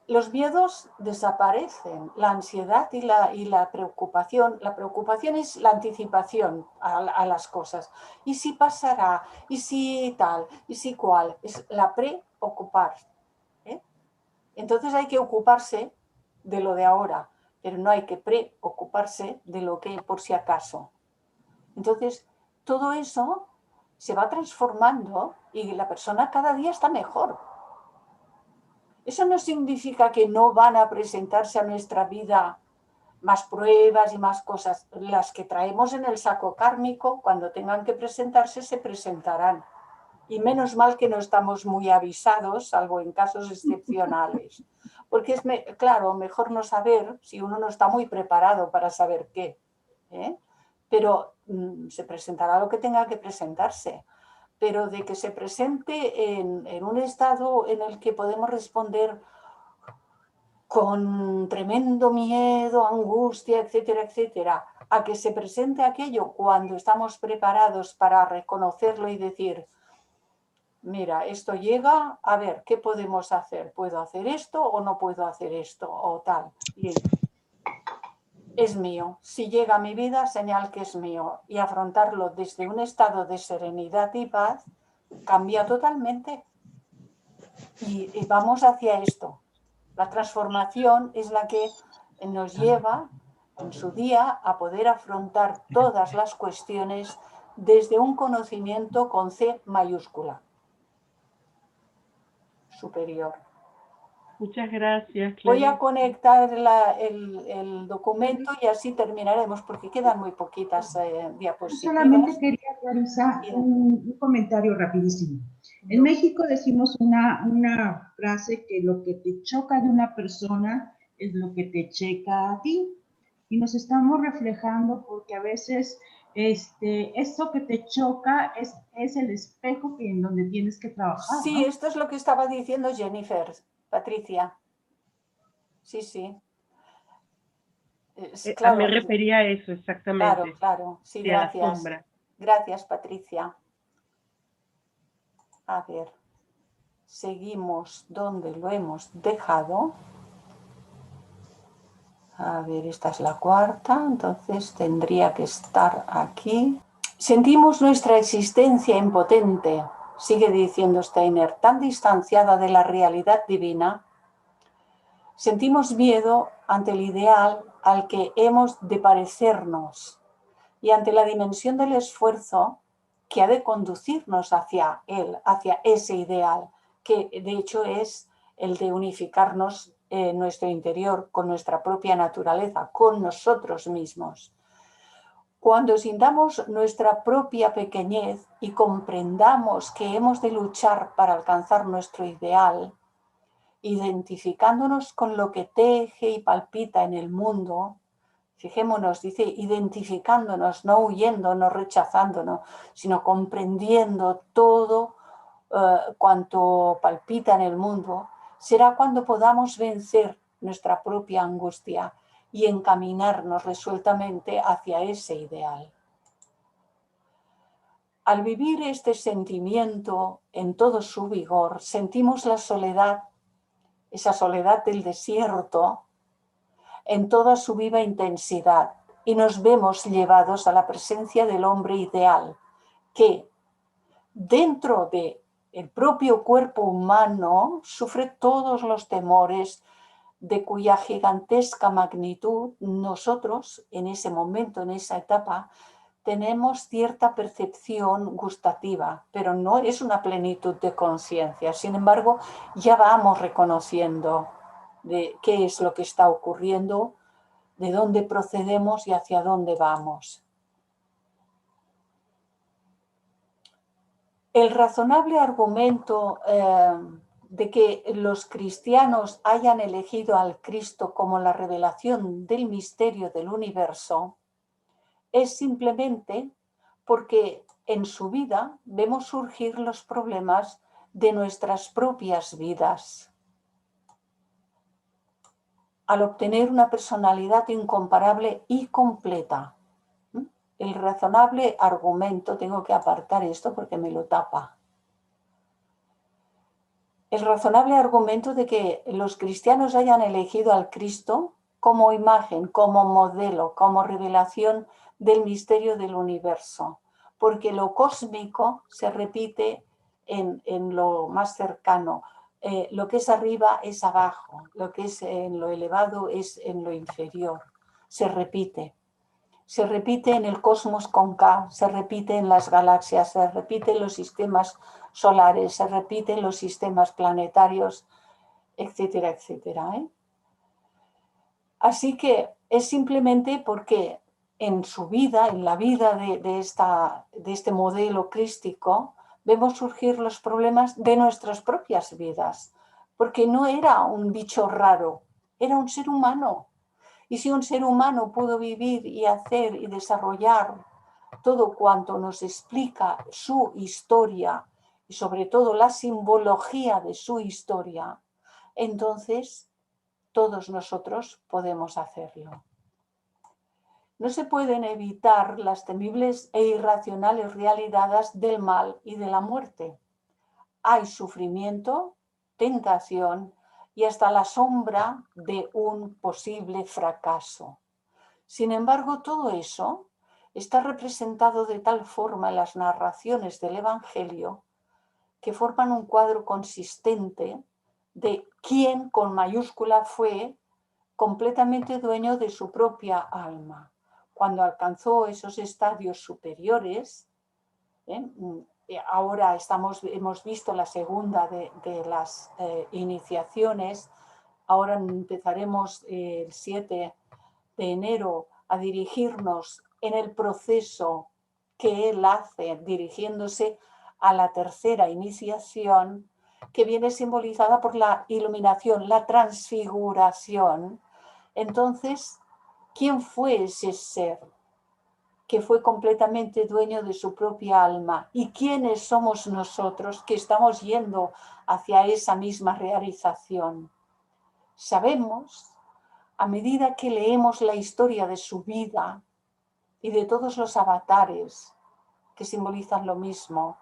los miedos desaparecen, la ansiedad y la preocupación. La preocupación es la anticipación a las cosas. ¿Y si pasará? ¿Y si tal? ¿Y si cual? Es la preocupar. Entonces hay que ocuparse de lo de ahora, pero no hay que preocuparse de lo que por si acaso. Entonces todo eso se va transformando y la persona cada día está mejor. Eso no significa que no van a presentarse a nuestra vida más pruebas y más cosas. Las que traemos en el saco kármico, cuando tengan que presentarse, se presentarán. Y menos mal que no estamos muy avisados, salvo en casos excepcionales. Porque es, claro, mejor no saber si uno no está muy preparado para saber qué. Pero se presentará lo que tenga que presentarse. Pero de que se presente en un estado en el que podemos responder con tremendo miedo, angustia, etcétera, etcétera, a que se presente aquello cuando estamos preparados para reconocerlo y decir, mira, esto llega, a ver, ¿qué podemos hacer? ¿Puedo hacer esto o no puedo hacer esto? O tal. Y es mío. Si llega a mi vida, señal que es mío. Y afrontarlo desde un estado de serenidad y paz cambia totalmente. Y vamos hacia esto. La transformación es la que nos lleva en su día a poder afrontar todas las cuestiones desde un conocimiento con C mayúscula. Superior. Muchas gracias, Clarisa. Voy a conectar el documento y así terminaremos porque quedan muy poquitas diapositivas. Solamente quería, Clarisa, un comentario rapidísimo. En México decimos una frase que lo que te choca de una persona es lo que te checa a ti. Y nos estamos reflejando porque a veces eso que te choca es el espejo en donde tienes que trabajar. Sí, ¿no? Esto es lo que estaba diciendo Jennifer, Patricia. Sí, sí. Claro, me refería a eso, exactamente. Claro, claro. Sí, gracias. Gracias, Patricia. A ver, seguimos donde lo hemos dejado. A ver, esta es la cuarta, entonces tendría que estar aquí. Sentimos nuestra existencia impotente, sigue diciendo Steiner, tan distanciada de la realidad divina. Sentimos miedo ante el ideal al que hemos de parecernos y ante la dimensión del esfuerzo que ha de conducirnos hacia él, hacia ese ideal, que de hecho es el de unificarnos en nuestro interior con nuestra propia naturaleza, con nosotros mismos. Cuando sintamos nuestra propia pequeñez y comprendamos que hemos de luchar para alcanzar nuestro ideal, identificándonos con lo que teje y palpita en el mundo, Fijémonos, dice, identificándonos, no huyendo, no rechazándonos, sino comprendiendo todo cuanto palpita en el mundo, será cuando podamos vencer nuestra propia angustia y encaminarnos resueltamente hacia ese ideal. Al vivir este sentimiento en todo su vigor, sentimos la soledad, esa soledad del desierto, en toda su viva intensidad, y nos vemos llevados a la presencia del hombre ideal, que dentro de el propio cuerpo humano sufre todos los temores de cuya gigantesca magnitud nosotros en ese momento, en esa etapa, tenemos cierta percepción gustativa, pero no es una plenitud de conciencia. Sin embargo, ya vamos reconociendo de qué es lo que está ocurriendo, de dónde procedemos y hacia dónde vamos. El razonable argumento de que los cristianos hayan elegido al Cristo como la revelación del misterio del universo es simplemente porque en su vida vemos surgir los problemas de nuestras propias vidas. Al obtener una personalidad incomparable y completa, el razonable argumento, tengo que apartar esto porque me lo tapa. El razonable argumento de que los cristianos hayan elegido al Cristo como imagen, como modelo, como revelación del misterio del universo, porque lo cósmico se repite en lo más cercano. Lo que es arriba es abajo, lo que es en lo elevado es en lo inferior. Se repite en el cosmos con K, se repite en las galaxias, se repite en los sistemas solares, se repite en los sistemas planetarios, etcétera, etcétera. Así que es simplemente porque en su vida, en la vida de este modelo crístico, vemos surgir los problemas de nuestras propias vidas, porque no era un bicho raro, era un ser humano. Y si un ser humano pudo vivir y hacer y desarrollar todo cuanto nos explica su historia y sobre todo la simbología de su historia, entonces todos nosotros podemos hacerlo. No se pueden evitar las temibles e irracionales realidades del mal y de la muerte. Hay sufrimiento, tentación y hasta la sombra de un posible fracaso. Sin embargo, todo eso está representado de tal forma en las narraciones del Evangelio que forman un cuadro consistente de quién con mayúscula fue completamente dueño de su propia alma. Cuando alcanzó esos estadios superiores, ahora hemos visto la segunda de las iniciaciones, ahora empezaremos el 7 de enero a dirigirnos en el proceso que él hace, dirigiéndose a la tercera iniciación, que viene simbolizada por la iluminación, la transfiguración. Entonces, ¿quién fue ese ser que fue completamente dueño de su propia alma? ¿Y quiénes somos nosotros que estamos yendo hacia esa misma realización? Sabemos, a medida que leemos la historia de su vida y de todos los avatares que simbolizan lo mismo,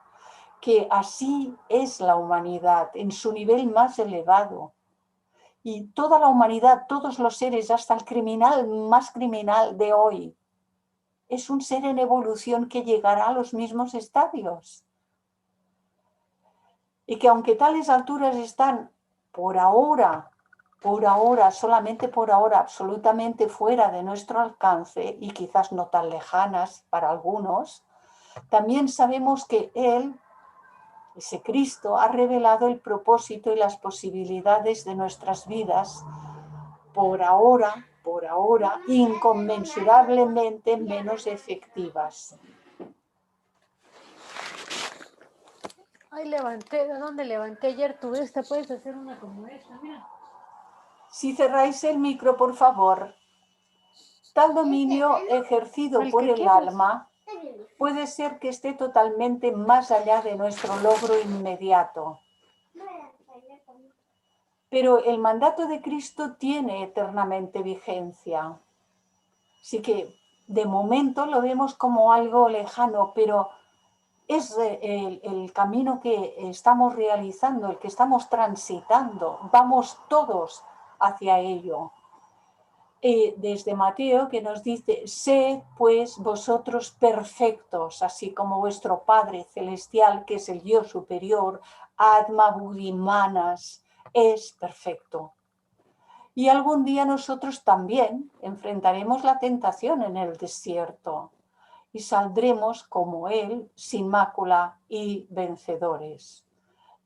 que así es la humanidad en su nivel más elevado. Y toda la humanidad, todos los seres, hasta el criminal más criminal de hoy, es un ser en evolución que llegará a los mismos estadios. Y que aunque tales alturas están por ahora, solamente por ahora, absolutamente fuera de nuestro alcance y quizás no tan lejanas para algunos, también sabemos que Él, ese Cristo, ha revelado el propósito y las posibilidades de nuestras vidas por ahora, inconmensurablemente menos efectivas. Ay, levanté, ¿de dónde levanté ayer tu esta? Puedes hacer una como esta, mira. Si cerráis el micro, por favor. Tal dominio ejercido por el alma puede ser que esté totalmente más allá de nuestro logro inmediato. Pero el mandato de Cristo tiene eternamente vigencia. Así que de momento lo vemos como algo lejano, pero es el camino que estamos realizando, el que estamos transitando. Vamos todos hacia ello. Desde Mateo, que nos dice: sed pues vosotros perfectos, así como vuestro Padre Celestial, que es el yo superior, Atma Buddhimanas, es perfecto. Y algún día nosotros también enfrentaremos la tentación en el desierto y saldremos como Él, sin mácula y vencedores.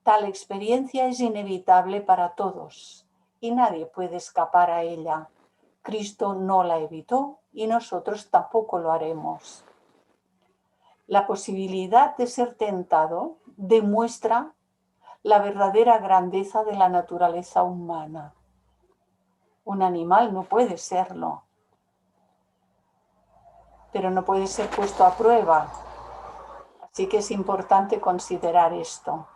Tal experiencia es inevitable para todos y nadie puede escapar a ella. Cristo no la evitó y nosotros tampoco lo haremos. La posibilidad de ser tentado demuestra la verdadera grandeza de la naturaleza humana. Un animal no puede serlo, pero no puede ser puesto a prueba. Así que es importante considerar esto.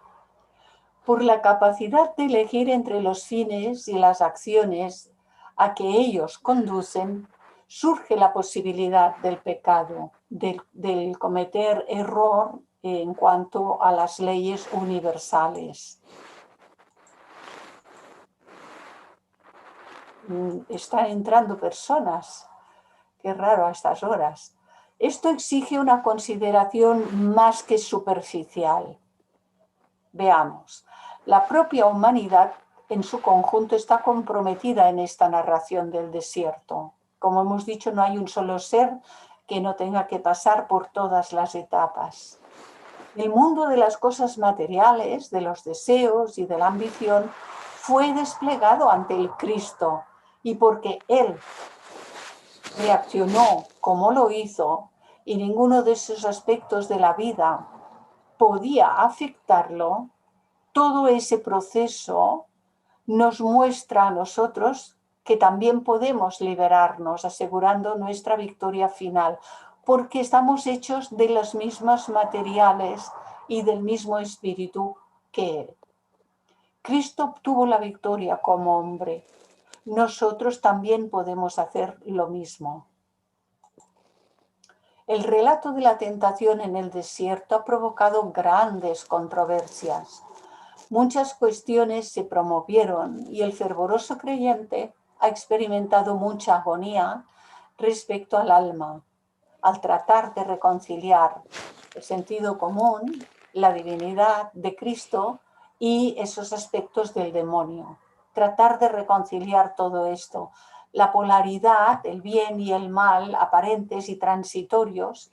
Por la capacidad de elegir entre los fines y las acciones a que ellos conducen, surge la posibilidad del pecado, del cometer error en cuanto a las leyes universales. Están entrando personas, qué raro a estas horas. Esto exige una consideración más que superficial. Veamos, la propia humanidad en su conjunto está comprometida en esta narración del desierto. Como hemos dicho, no hay un solo ser que no tenga que pasar por todas las etapas. El mundo de las cosas materiales, de los deseos y de la ambición fue desplegado ante el Cristo, y porque Él reaccionó como lo hizo y ninguno de esos aspectos de la vida podía afectarlo, todo ese proceso nos muestra a nosotros que también podemos liberarnos, asegurando nuestra victoria final, porque estamos hechos de los mismos materiales y del mismo espíritu que Él. Cristo obtuvo la victoria como hombre. Nosotros también podemos hacer lo mismo. El relato de la tentación en el desierto ha provocado grandes controversias. Muchas cuestiones se promovieron y el fervoroso creyente ha experimentado mucha agonía respecto al alma, al tratar de reconciliar el sentido común, la divinidad de Cristo y esos aspectos del demonio. Tratar de reconciliar todo esto. La polaridad, el bien y el mal, aparentes y transitorios,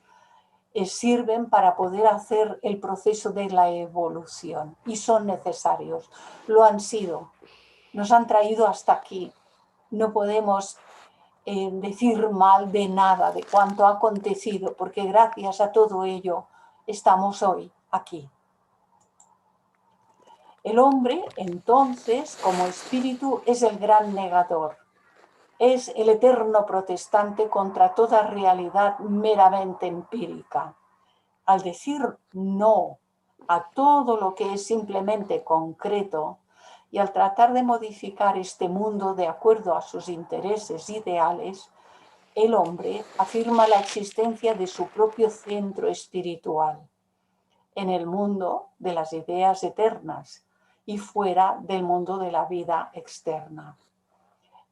sirven para poder hacer el proceso de la evolución y son necesarios. Lo han sido, nos han traído hasta aquí. No podemos decir mal de nada, de cuanto ha acontecido, porque gracias a todo ello estamos hoy aquí. El hombre, entonces, como espíritu, es el gran negador. Es el eterno protestante contra toda realidad meramente empírica. Al decir no a todo lo que es simplemente concreto y al tratar de modificar este mundo de acuerdo a sus intereses ideales, el hombre afirma la existencia de su propio centro espiritual en el mundo de las ideas eternas y fuera del mundo de la vida externa.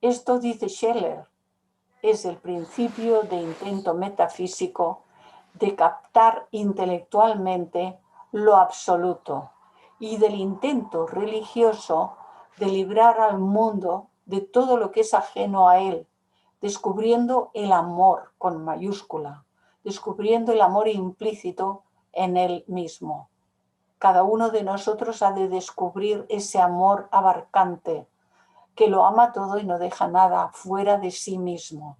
Esto, dice Scheller, es el principio de intento metafísico de captar intelectualmente lo absoluto y del intento religioso de librar al mundo de todo lo que es ajeno a él, descubriendo el amor con mayúscula, descubriendo el amor implícito en él mismo. Cada uno de nosotros ha de descubrir ese amor abarcante, que lo ama todo y no deja nada fuera de sí mismo.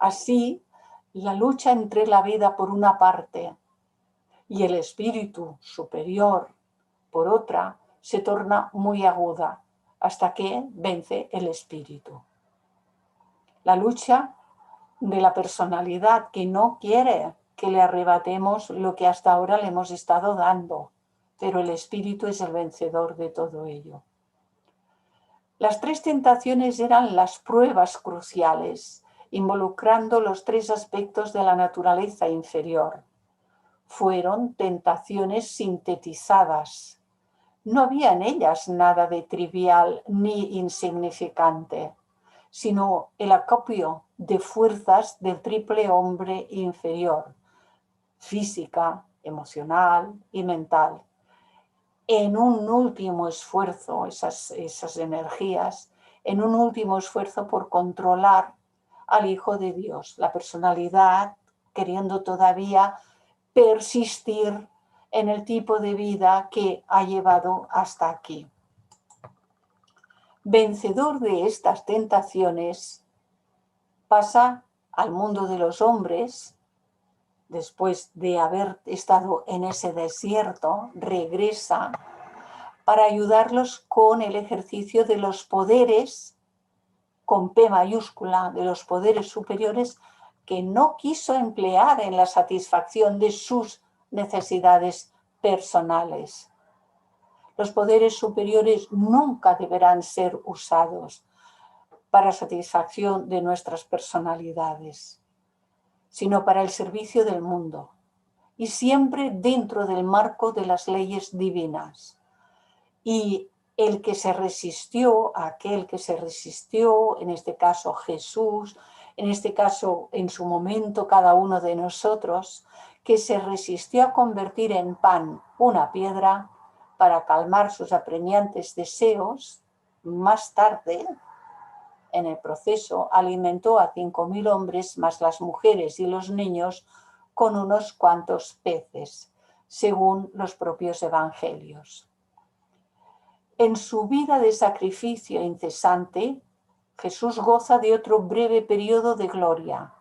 Así, la lucha entre la vida por una parte y el espíritu superior por otra se torna muy aguda hasta que vence el espíritu. La lucha de la personalidad que no quiere que le arrebatemos lo que hasta ahora le hemos estado dando, pero el espíritu es el vencedor de todo ello. Las 3 tentaciones eran las pruebas cruciales, involucrando los 3 aspectos de la naturaleza inferior. Fueron tentaciones sintetizadas. No había en ellas nada de trivial ni insignificante, sino el acopio de fuerzas del triple hombre inferior, física, emocional y mental. En un último esfuerzo, esas energías, en un último esfuerzo por controlar al Hijo de Dios, la personalidad queriendo todavía persistir en el tipo de vida que ha llevado hasta aquí. Vencedor de estas tentaciones, pasa al mundo de los hombres, después de haber estado en ese desierto, regresa para ayudarlos con el ejercicio de los poderes, con P mayúscula, de los poderes superiores que no quiso emplear en la satisfacción de sus necesidades personales. Los poderes superiores nunca deberán ser usados para satisfacción de nuestras personalidades, sino para el servicio del mundo, y siempre dentro del marco de las leyes divinas. Y el que se resistió, aquel que se resistió, en este caso Jesús, en este caso en su momento cada uno de nosotros, que se resistió a convertir en pan una piedra para calmar sus apremiantes deseos, más tarde, en el proceso, alimentó a 5.000 hombres, más las mujeres y los niños, con unos cuantos peces, según los propios evangelios. En su vida de sacrificio incesante, Jesús goza de otro breve periodo de gloria.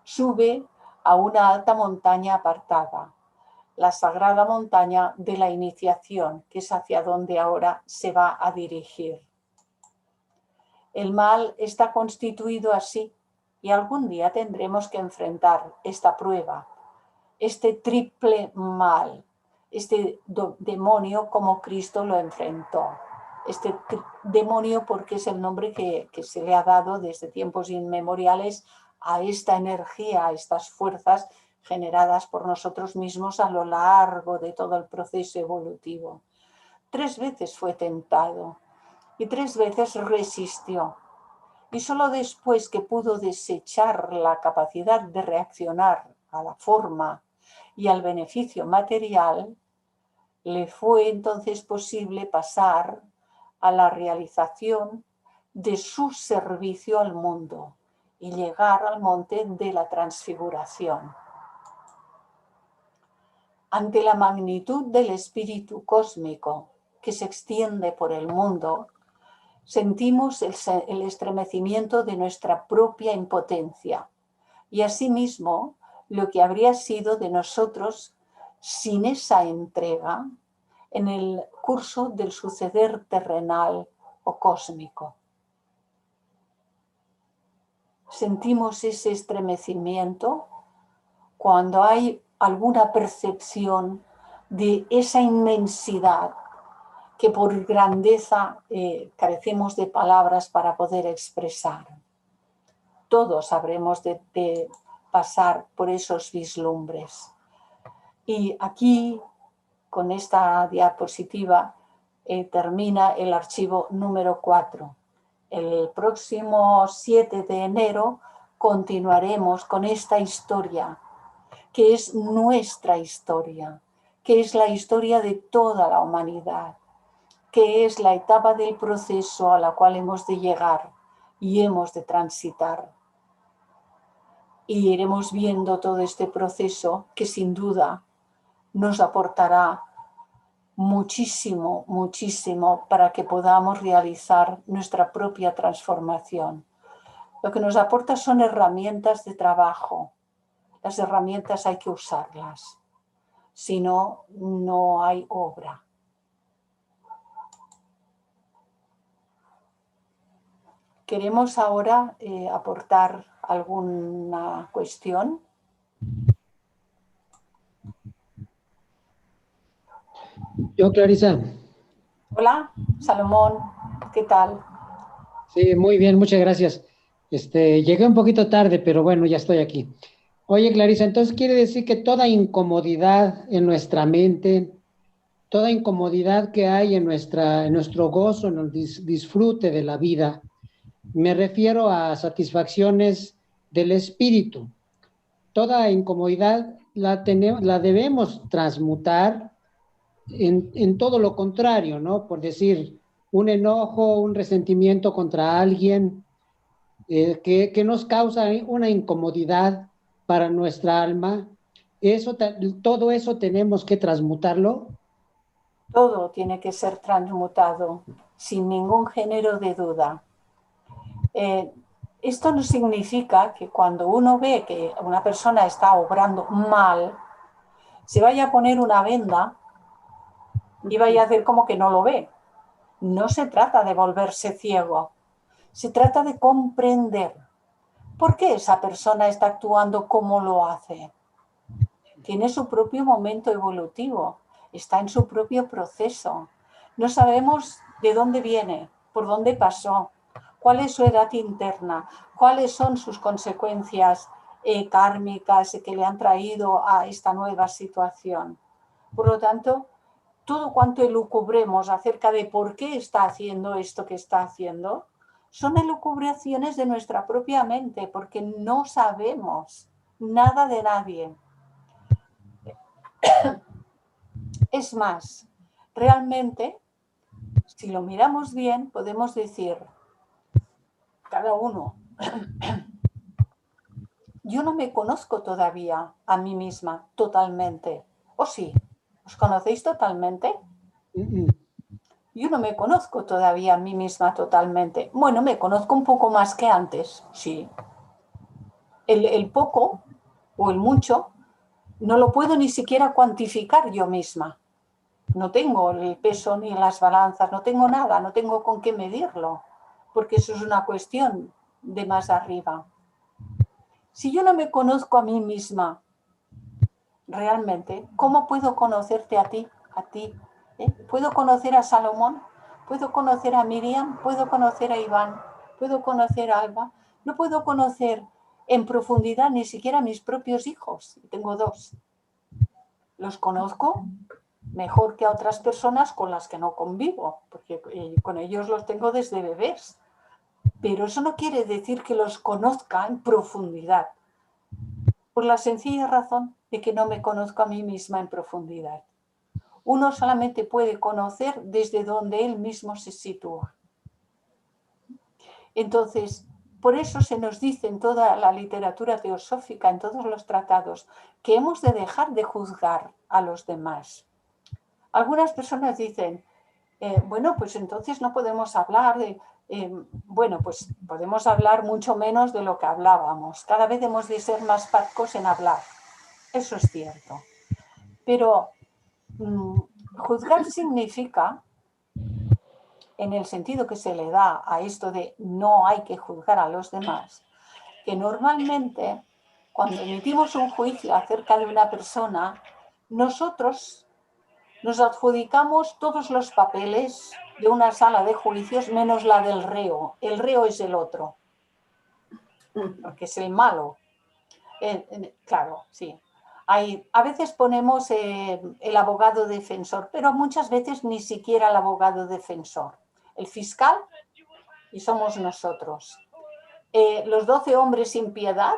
Sube a una alta montaña apartada, la sagrada montaña de la iniciación, que es hacia donde ahora se va a dirigir. El mal está constituido así, y algún día tendremos que enfrentar esta prueba, este triple mal, este demonio como Cristo lo enfrentó. Este demonio porque es el nombre que se le ha dado desde tiempos inmemoriales a esta energía, a estas fuerzas generadas por nosotros mismos a lo largo de todo el proceso evolutivo. 3 veces fue tentado y 3 veces resistió. Y solo después que pudo desechar la capacidad de reaccionar a la forma y al beneficio material, le fue entonces posible pasar a la realización de su servicio al mundo y llegar al monte de la transfiguración. Ante la magnitud del espíritu cósmico que se extiende por el mundo, sentimos el estremecimiento de nuestra propia impotencia y asimismo lo que habría sido de nosotros sin esa entrega en el curso del suceder terrenal o cósmico. Sentimos ese estremecimiento cuando hay alguna percepción de esa inmensidad que por grandeza carecemos de palabras para poder expresar. Todos habremos de pasar por esos vislumbres. Y aquí, con esta diapositiva, termina el archivo número 4. El próximo 7 de enero continuaremos con esta historia, que es nuestra historia, que es la historia de toda la humanidad, que es la etapa del proceso a la cual hemos de llegar y hemos de transitar. Y iremos viendo todo este proceso que sin duda nos aportará muchísimo, muchísimo para que podamos realizar nuestra propia transformación. Lo que nos aporta son herramientas de trabajo. Las herramientas hay que usarlas, si no, no hay obra. Queremos ahora aportar alguna cuestión. Yo, Clarisa. Hola, Salomón, ¿qué tal? Sí, muy bien, muchas gracias. Llegué un poquito tarde, pero bueno, ya estoy aquí. Oye, Clarisa, entonces quiere decir que toda incomodidad en nuestra mente, toda incomodidad que hay en nuestro gozo, en el disfrute de la vida, me refiero a satisfacciones del espíritu. Toda incomodidad la debemos transmutar en todo lo contrario, ¿no? Por decir, un enojo, un resentimiento contra alguien que nos causa una incomodidad para nuestra alma. Todo eso tenemos que transmutarlo. Todo tiene que ser transmutado, sin ningún género de duda. Esto no significa que cuando uno ve que una persona está obrando mal, se vaya a poner una venda y vaya a hacer como que no lo ve. No se trata de volverse ciego, se trata de comprender por qué esa persona está actuando como lo hace. Tiene su propio momento evolutivo, está en su propio proceso. No sabemos de dónde viene, por dónde pasó, cuál es su edad interna, cuáles son sus consecuencias kármicas que le han traído a esta nueva situación. Por lo tanto, todo cuanto elucubremos acerca de por qué está haciendo esto que está haciendo, son elucubraciones de nuestra propia mente, porque no sabemos nada de nadie. Es más, realmente, si lo miramos bien, podemos decir, cada uno, yo no me conozco todavía a mí misma totalmente. ¿O sí? ¿Os conocéis totalmente? Yo no me conozco todavía a mí misma totalmente. Bueno, me conozco un poco más que antes, sí. El poco o el mucho no lo puedo ni siquiera cuantificar yo misma. No tengo el peso ni las balanzas, no tengo nada, no tengo con qué medirlo, porque eso es una cuestión de más arriba. Si yo no me conozco a mí misma, realmente, ¿cómo puedo conocerte a ti? ¿Puedo conocer a Salomón? ¿Puedo conocer a Miriam? ¿Puedo conocer a Iván? ¿Puedo conocer a Alba? No puedo conocer en profundidad ni siquiera a mis propios hijos. Tengo 2. Los conozco mejor que a otras personas con las que no convivo, porque con ellos los tengo desde bebés. Pero eso no quiere decir que los conozca en profundidad, por la sencilla razón de que no me conozco a mí misma en profundidad. Uno solamente puede conocer desde donde él mismo se sitúa. Entonces, por eso se nos dice en toda la literatura teosófica, en todos los tratados, que hemos de dejar de juzgar a los demás. Algunas personas dicen, bueno, pues entonces no podemos hablar de... bueno, pues podemos hablar mucho menos de lo que hablábamos. Cada vez hemos de ser más parcos en hablar. Eso es cierto. Pero juzgar significa, en el sentido que se le da a esto de no hay que juzgar a los demás, que normalmente cuando emitimos un juicio acerca de una persona, nosotros nos adjudicamos todos los papeles de una sala de juicios menos la del reo. El reo es el otro, porque es el malo. Claro, sí. A veces ponemos el abogado defensor, pero muchas veces ni siquiera el abogado defensor. El fiscal, y somos nosotros. Los 12 hombres sin piedad,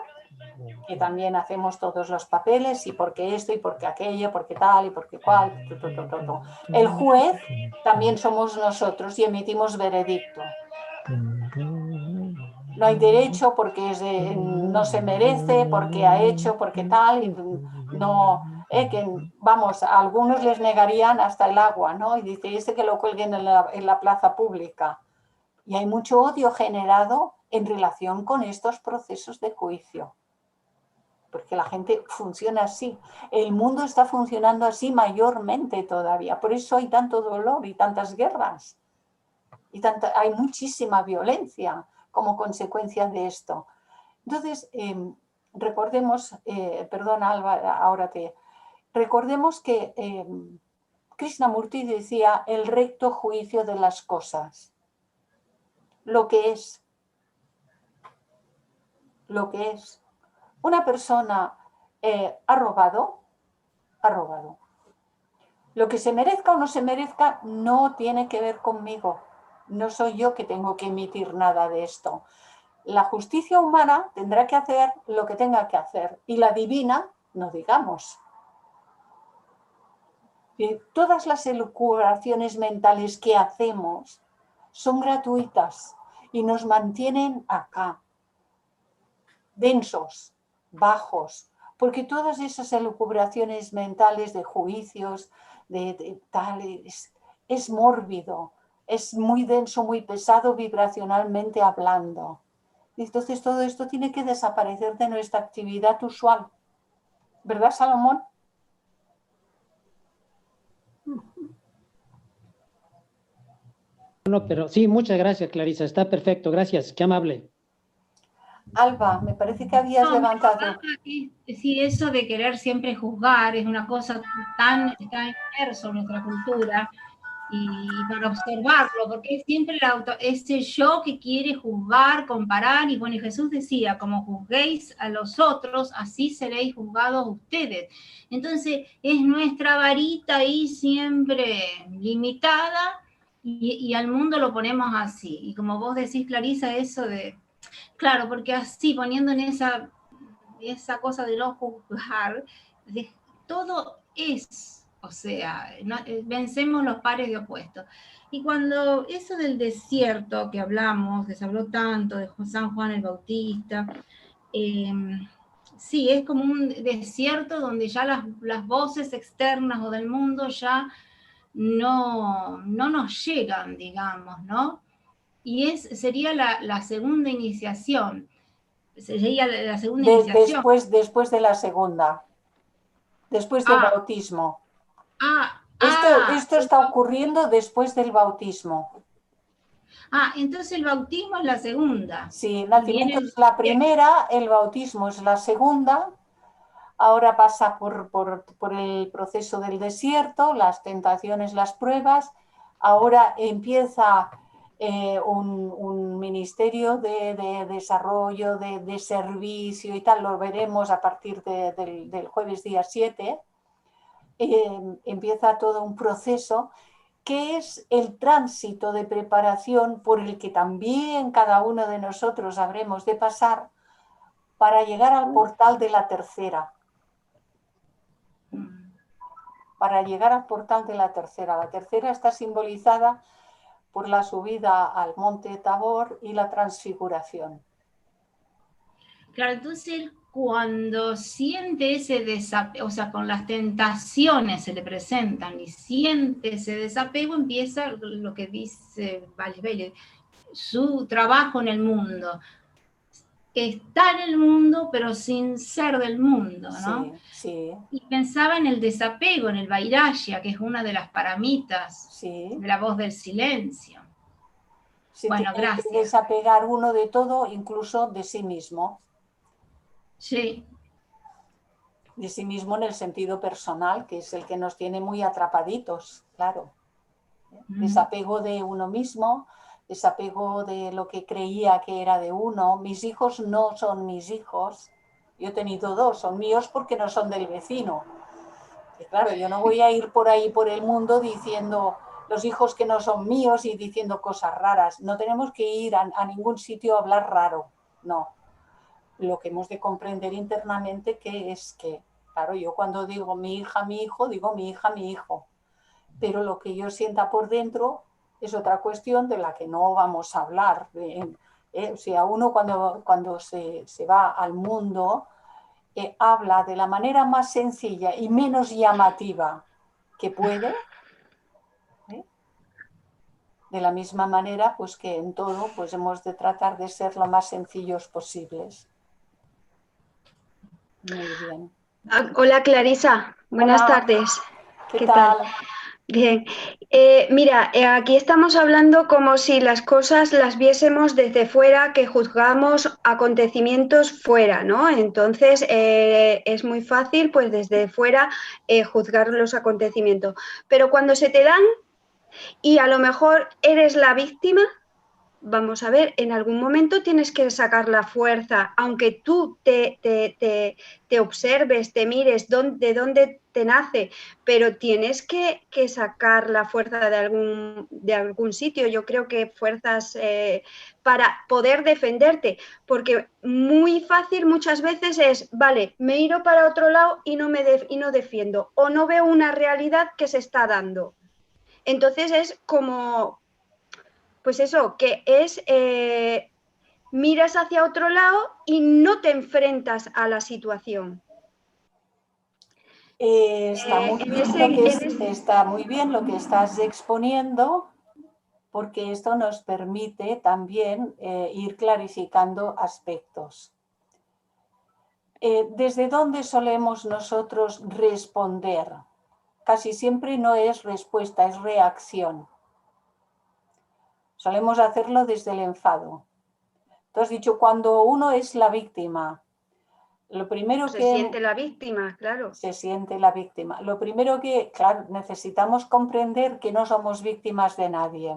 que también hacemos todos los papeles, y porque esto, y porque aquello, porque tal, y porque cual. El juez también somos nosotros y emitimos veredicto. No hay derecho porque no se merece, porque ha hecho, porque tal, y no, que vamos, a algunos les negarían hasta el agua, ¿no? Y dice, que lo cuelguen en la plaza pública. Y hay mucho odio generado en relación con estos procesos de juicio. Porque la gente funciona así. El mundo está funcionando así mayormente todavía. Por eso hay tanto dolor y tantas guerras. Y hay muchísima violencia como consecuencia de esto. Entonces, recordemos, perdona Alba, recordemos que Krishnamurti decía el recto juicio de las cosas, lo que es. Una persona ha robado. Lo que se merezca o no se merezca no tiene que ver conmigo. No soy yo que tengo que emitir nada de esto. La justicia humana tendrá que hacer lo que tenga que hacer y la divina, no digamos. Todas las elucubraciones mentales que hacemos son gratuitas y nos mantienen acá, densos, bajos, porque todas esas elucubraciones mentales de juicios, de tal, es mórbido, es muy denso, muy pesado vibracionalmente hablando. Entonces todo esto tiene que desaparecer de nuestra actividad usual. ¿Verdad, Salomón? No, pero sí, muchas gracias, Clarisa. Está perfecto, gracias, qué amable. Alba, me parece que habías levantado. Sí, eso de querer siempre juzgar es una cosa tan inmerso en nuestra cultura y para observarlo, porque es siempre ese yo que quiere juzgar, comparar, y bueno, y Jesús decía, como juzguéis a los otros, así seréis juzgados ustedes. Entonces, es nuestra varita ahí siempre limitada y al mundo lo ponemos así. Y como vos decís, Clarisa, eso de... Claro, porque así, poniendo en esa cosa de no juzgar, todo es, o sea, vencemos los pares de opuestos. Y cuando eso del desierto que hablamos, que se habló tanto de San Juan el Bautista, sí, es como un desierto donde ya las voces externas o del mundo ya no nos llegan, digamos, ¿no? Y sería la segunda iniciación. Sería la segunda iniciación. Después de la segunda. Después del bautismo. Esto está ocurriendo después del bautismo. Entonces el bautismo es la segunda. Sí, el nacimiento es la primera, el bautismo es la segunda. Ahora pasa por el proceso del desierto, las tentaciones, las pruebas. Ahora empieza un ministerio de desarrollo, de servicio y tal, lo veremos a partir del jueves día 7, empieza todo un proceso que es el tránsito de preparación por el que también cada uno de nosotros habremos de pasar para llegar al portal de la tercera. Para llegar al portal de la tercera. La tercera está simbolizada por la subida al monte Tabor y la transfiguración. Claro, entonces cuando siente ese desapego, o sea, con las tentaciones se le presentan y siente ese desapego, empieza lo que dice Valles, su trabajo en el mundo. Está en el mundo, pero sin ser del mundo, ¿no? Sí, sí. Y pensaba en el desapego, en el vairagya, que es una de las paramitas de la voz del silencio. Bueno, gracias. Que desapegar uno de todo, incluso de sí mismo. Sí. De sí mismo en el sentido personal, que es el que nos tiene muy atrapaditos, claro. Desapego de uno mismo, desapego de lo que creía que era de uno. Mis hijos no son mis hijos. Yo he tenido dos, son míos porque no son del vecino. Y claro, yo no voy a ir por ahí por el mundo diciendo los hijos que no son míos y diciendo cosas raras. No tenemos que ir a ningún sitio a hablar raro, no. Lo que hemos de comprender internamente que es que, claro, yo cuando digo mi hija, mi hijo, digo mi hija, mi hijo. Pero lo que yo sienta por dentro es otra cuestión de la que no vamos a hablar. O sea, uno cuando se va al mundo habla de la manera más sencilla y menos llamativa que puede. De la misma manera, pues que en todo pues hemos de tratar de ser lo más sencillos posibles. Muy bien. Hola Clarisa, buenas tardes. ¿Qué tal? Bien, mira, aquí estamos hablando como si las cosas las viésemos desde fuera, que juzgamos acontecimientos fuera, ¿no? Entonces es muy fácil, pues desde fuera, juzgar los acontecimientos. Pero cuando se te dan y a lo mejor eres la víctima, vamos a ver, en algún momento tienes que sacar la fuerza, aunque tú te observes, te mires de dónde te nace, pero tienes que sacar la fuerza de algún sitio. Yo creo que fuerzas para poder defenderte, porque muy fácil muchas veces es, vale, me giro para otro lado y no defiendo, o no veo una realidad que se está dando. Entonces es como, pues eso, que es miras hacia otro lado y no te enfrentas a la situación. Está muy bien lo que estás exponiendo, porque esto nos permite también ir clarificando aspectos. ¿Desde dónde solemos nosotros responder? Casi siempre no es respuesta, es reacción. Solemos hacerlo desde el enfado. Tú has dicho, cuando uno es la víctima, lo primero se siente la víctima, claro. Se siente la víctima. Lo primero que, claro, necesitamos comprender que no somos víctimas de nadie.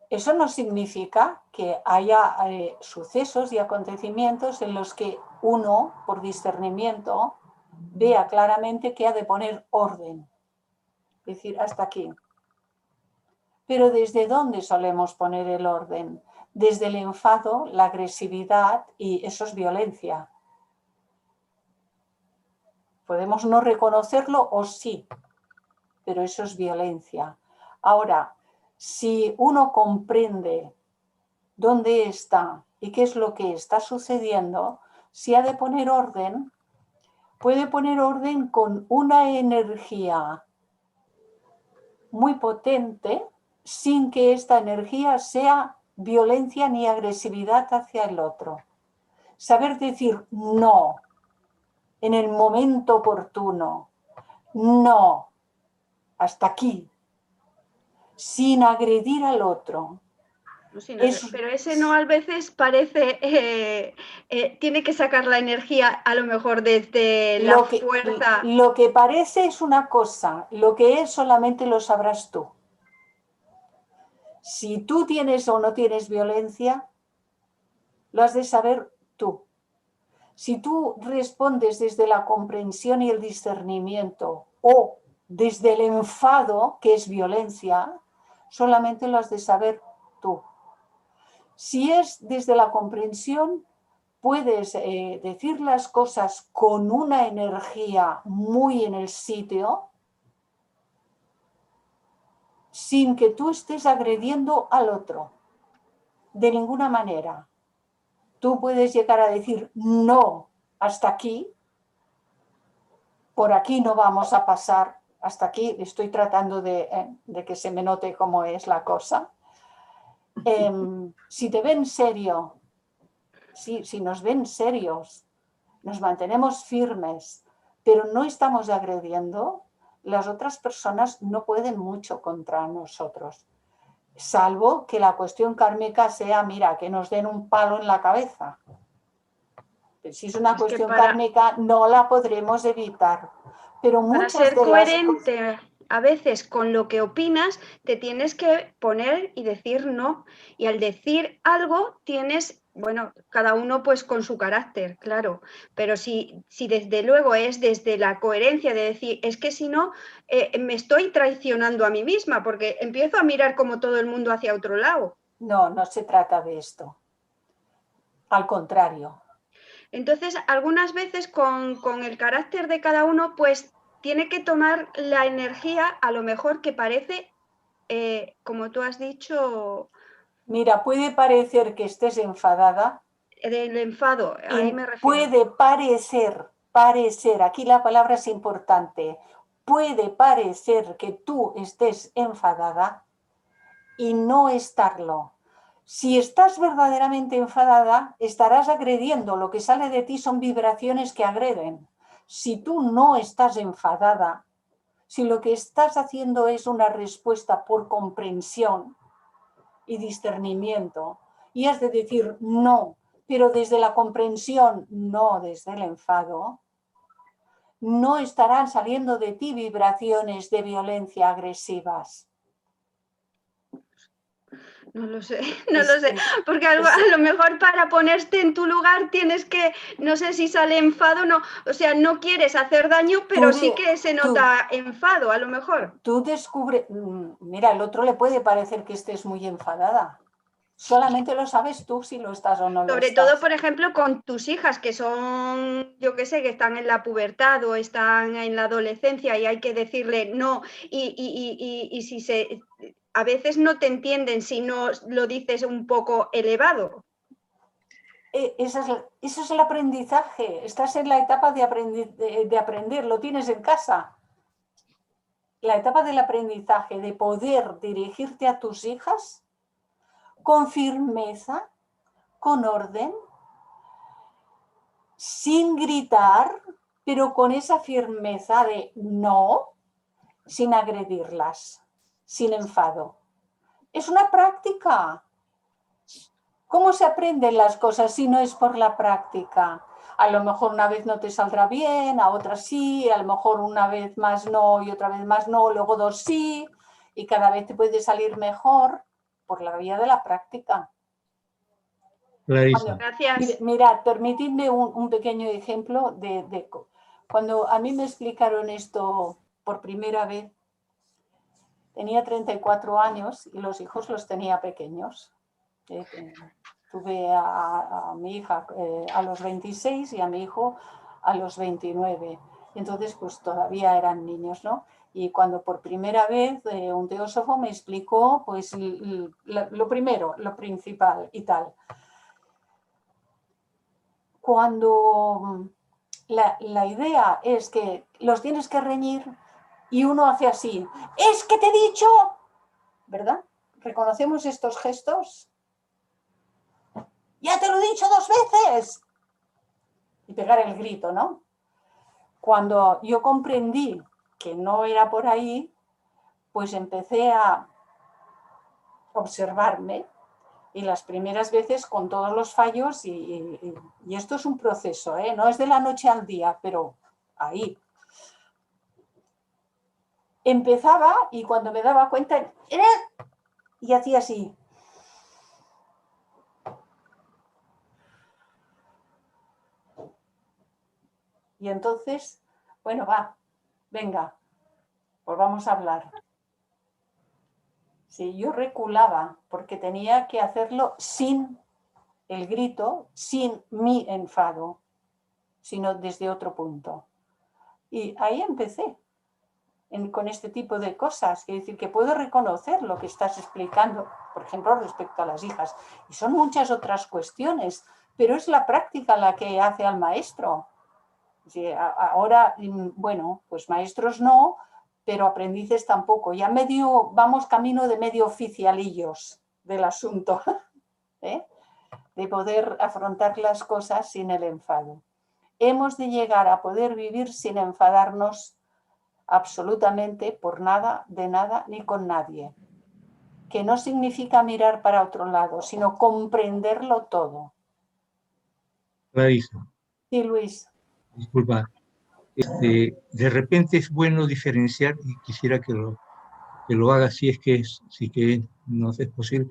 Eso no significa que haya sucesos y acontecimientos en los que uno, por discernimiento, vea claramente que ha de poner orden. Es decir, hasta aquí. Pero ¿desde dónde solemos poner el orden? Desde el enfado, la agresividad, y eso es violencia. Podemos no reconocerlo o sí, pero eso es violencia. Ahora, si uno comprende dónde está y qué es lo que está sucediendo, si ha de poner orden, puede poner orden con una energía muy potente, sin que esta energía sea violencia ni agresividad hacia el otro. Saber decir no en el momento oportuno, no, hasta aquí, sin agredir al otro. Pero ese no a veces parece, tiene que sacar la energía a lo mejor desde la fuerza. Lo que parece es una cosa, lo que es solamente lo sabrás tú. Si tú tienes o no tienes violencia, lo has de saber tú. Si tú respondes desde la comprensión y el discernimiento o desde el enfado, que es violencia, solamente lo has de saber tú. Si es desde la comprensión, puedes decir las cosas con una energía muy en el sitio, sin que tú estés agrediendo al otro, de ninguna manera. Tú puedes llegar a decir no, hasta aquí, por aquí no vamos a pasar, hasta aquí estoy tratando de que se me note cómo es la cosa. Si te ven serio, si nos ven serios, nos mantenemos firmes, pero no estamos agrediendo, las otras personas no pueden mucho contra nosotros. Salvo que la cuestión kármica sea, mira, que nos den un palo en la cabeza. Si es una cuestión kármica, no la podremos evitar. Pero muchas para ser de coherente a veces con lo que opinas, te tienes que poner y decir no. Y al decir algo tienes, bueno, cada uno pues con su carácter, claro. Pero si desde luego es desde la coherencia de decir, es que si no, me estoy traicionando a mí misma porque empiezo a mirar como todo el mundo hacia otro lado. No, no se trata de esto. Al contrario. Entonces, algunas veces con el carácter de cada uno, pues tiene que tomar la energía, a lo mejor que parece, como tú has dicho... Mira, puede parecer que estés enfadada. Del enfado, ahí me refiero. Puede parecer, aquí la palabra es importante, puede parecer que tú estés enfadada y no estarlo. Si estás verdaderamente enfadada, estarás agrediendo. Lo que sale de ti son vibraciones que agreden. Si tú no estás enfadada, Si lo que estás haciendo es una respuesta por comprensión y discernimiento, y has de decir no, pero desde la comprensión, no desde el enfado, no estarán saliendo de ti vibraciones de violencia agresivas. No lo sé, no lo sé, porque a lo mejor para ponerte en tu lugar tienes que, no sé si sale enfado, no, o sea, no quieres hacer daño, pero sí que se nota enfado, a lo mejor. Tú descubres, mira, al otro le puede parecer que estés muy enfadada. Solamente lo sabes tú si lo estás o no lo estás. Sobre todo, por ejemplo, con tus hijas, que son, yo qué sé, que están en la pubertad o están en la adolescencia y hay que decirle no, y si se... A veces no te entienden si no lo dices un poco elevado. Eso es el aprendizaje. Estás en la etapa de aprender, lo tienes en casa. La etapa del aprendizaje, de poder dirigirte a tus hijas con firmeza, con orden, sin gritar, pero con esa firmeza de no, sin agredirlas, sin enfado. Es una práctica. ¿Cómo se aprenden las cosas si no es por la práctica? A lo mejor una vez no te saldrá bien, a otra sí, a lo mejor una vez más no y otra vez más no, luego dos sí, y cada vez te puede salir mejor por la vía de la práctica. Gracias. Mirad, permitidme un pequeño ejemplo de cuando a mí me explicaron esto por primera vez. Tenía 34 años y los hijos los tenía pequeños. Tuve a mi hija a los 26 y a mi hijo a los 29. Entonces, pues todavía eran niños, ¿no? Y cuando por primera vez un teósofo me explicó, pues lo primero, lo principal y tal. Cuando la idea es que los tienes que reñir y uno hace así, ¡es que te he dicho! ¿Verdad? ¿Reconocemos estos gestos? ¡Ya te lo he dicho 2 veces! Y pegar el grito, ¿no? Cuando yo comprendí que no era por ahí, pues empecé a observarme y las primeras veces con todos los fallos y esto es un proceso, ¿eh? No es de la noche al día, pero ahí. Empezaba y cuando me daba cuenta, y hacía así. Y entonces, bueno, va, venga, pues vamos a hablar. Sí, yo reculaba porque tenía que hacerlo sin el grito, sin mi enfado, sino desde otro punto. Y ahí empecé con este tipo de cosas, es decir, que puedo reconocer lo que estás explicando, por ejemplo, respecto a las hijas. Y son muchas otras cuestiones, pero es la práctica la que hace al maestro. Sí, ahora, bueno, pues maestros no, pero aprendices tampoco. Ya vamos camino de medio oficialillos del asunto, ¿eh? De poder afrontar las cosas sin el enfado. Hemos de llegar a poder vivir sin enfadarnos absolutamente por nada, de nada, ni con nadie. Que no significa mirar para otro lado, sino comprenderlo todo. Clarisa. Sí, Luis. Disculpa. De repente es bueno diferenciar, y quisiera que lo haga si es que no es posible.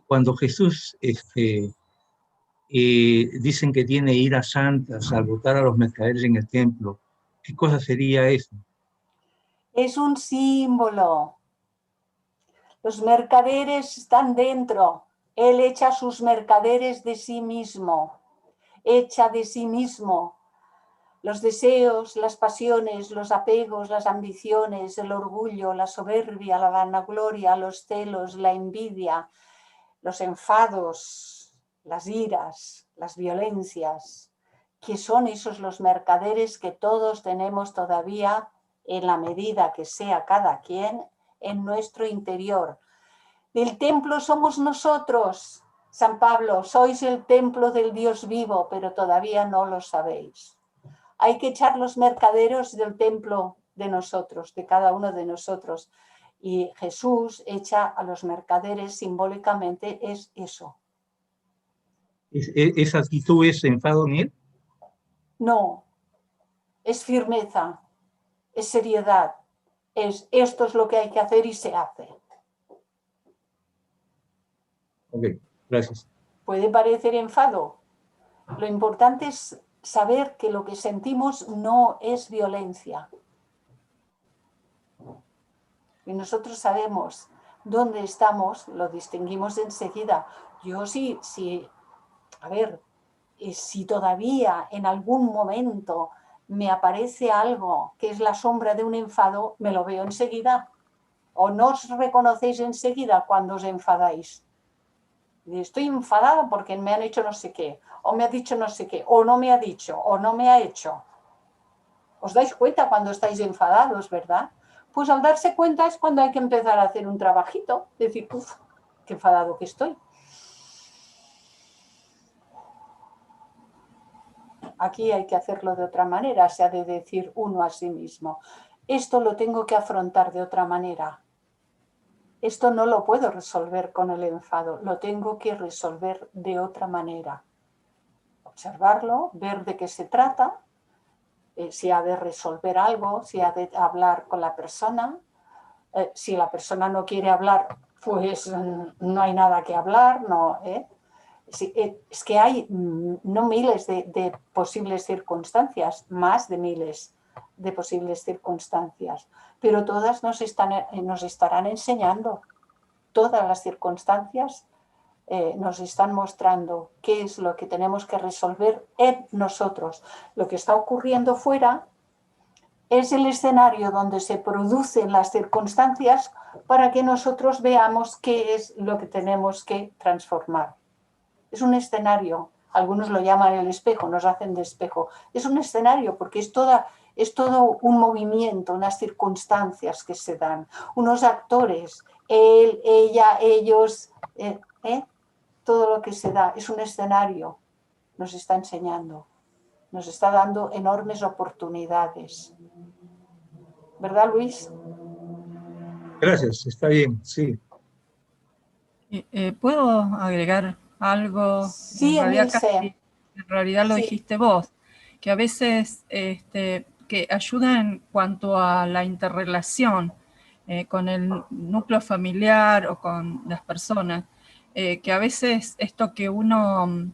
Cuando Jesús dicen que tiene iras santas al botar a los mercaderes en el templo, ¿qué cosa sería eso? Es un símbolo. Los mercaderes están dentro. Él echa sus mercaderes de sí mismo. Echa de sí mismo los deseos, las pasiones, los apegos, las ambiciones, el orgullo, la soberbia, la vanagloria, los celos, la envidia, los enfados, las iras, las violencias, que son esos los mercaderes que todos tenemos todavía en la medida que sea cada quien en nuestro interior. El templo somos nosotros, San Pablo, sois el templo del Dios vivo, pero todavía no lo sabéis. Hay que echar los mercaderes del templo de nosotros, de cada uno de nosotros. Y Jesús echa a los mercaderes simbólicamente es eso. ¿Esa actitud es enfado en él? No, es firmeza, es seriedad, esto es lo que hay que hacer y se hace. Ok, gracias. Puede parecer enfado. Lo importante es saber que lo que sentimos no es violencia. Y nosotros sabemos dónde estamos, lo distinguimos enseguida. Yo sí, a ver, si todavía en algún momento me aparece algo que es la sombra de un enfado, me lo veo enseguida. O no os reconocéis enseguida cuando os enfadáis. Estoy enfadada porque me han hecho no sé qué, o me ha dicho no sé qué, o no me ha dicho, o no me ha hecho. ¿Os dais cuenta cuando estáis enfadados, verdad? Pues al darse cuenta es cuando hay que empezar a hacer un trabajito, decir, uff, qué enfadado que estoy. Aquí hay que hacerlo de otra manera, se ha de decir uno a sí mismo. Esto lo tengo que afrontar de otra manera. Esto no lo puedo resolver con el enfado, lo tengo que resolver de otra manera. Observarlo, ver de qué se trata, si ha de resolver algo, si ha de hablar con la persona. Si la persona no quiere hablar, pues no hay nada que hablar, no, es que hay no miles de posibles circunstancias, más de miles de posibles circunstancias, pero todas nos estarán enseñando, todas las circunstancias nos están mostrando qué es lo que tenemos que resolver en nosotros. Lo que está ocurriendo fuera es el escenario donde se producen las circunstancias para que nosotros veamos qué es lo que tenemos que transformar. Es un escenario, algunos lo llaman el espejo, nos hacen de espejo. Es un escenario porque es todo un movimiento, unas circunstancias que se dan, unos actores, él, ella, ellos, todo lo que se da es un escenario, nos está enseñando, nos está dando enormes oportunidades. ¿Verdad, Luis? Gracias, está bien, sí. ¿Puedo agregar algo? Sí, En realidad lo Sí. dijiste vos, que a veces que ayuda en cuanto a la interrelación con el núcleo familiar o con las personas, que a veces esto que uno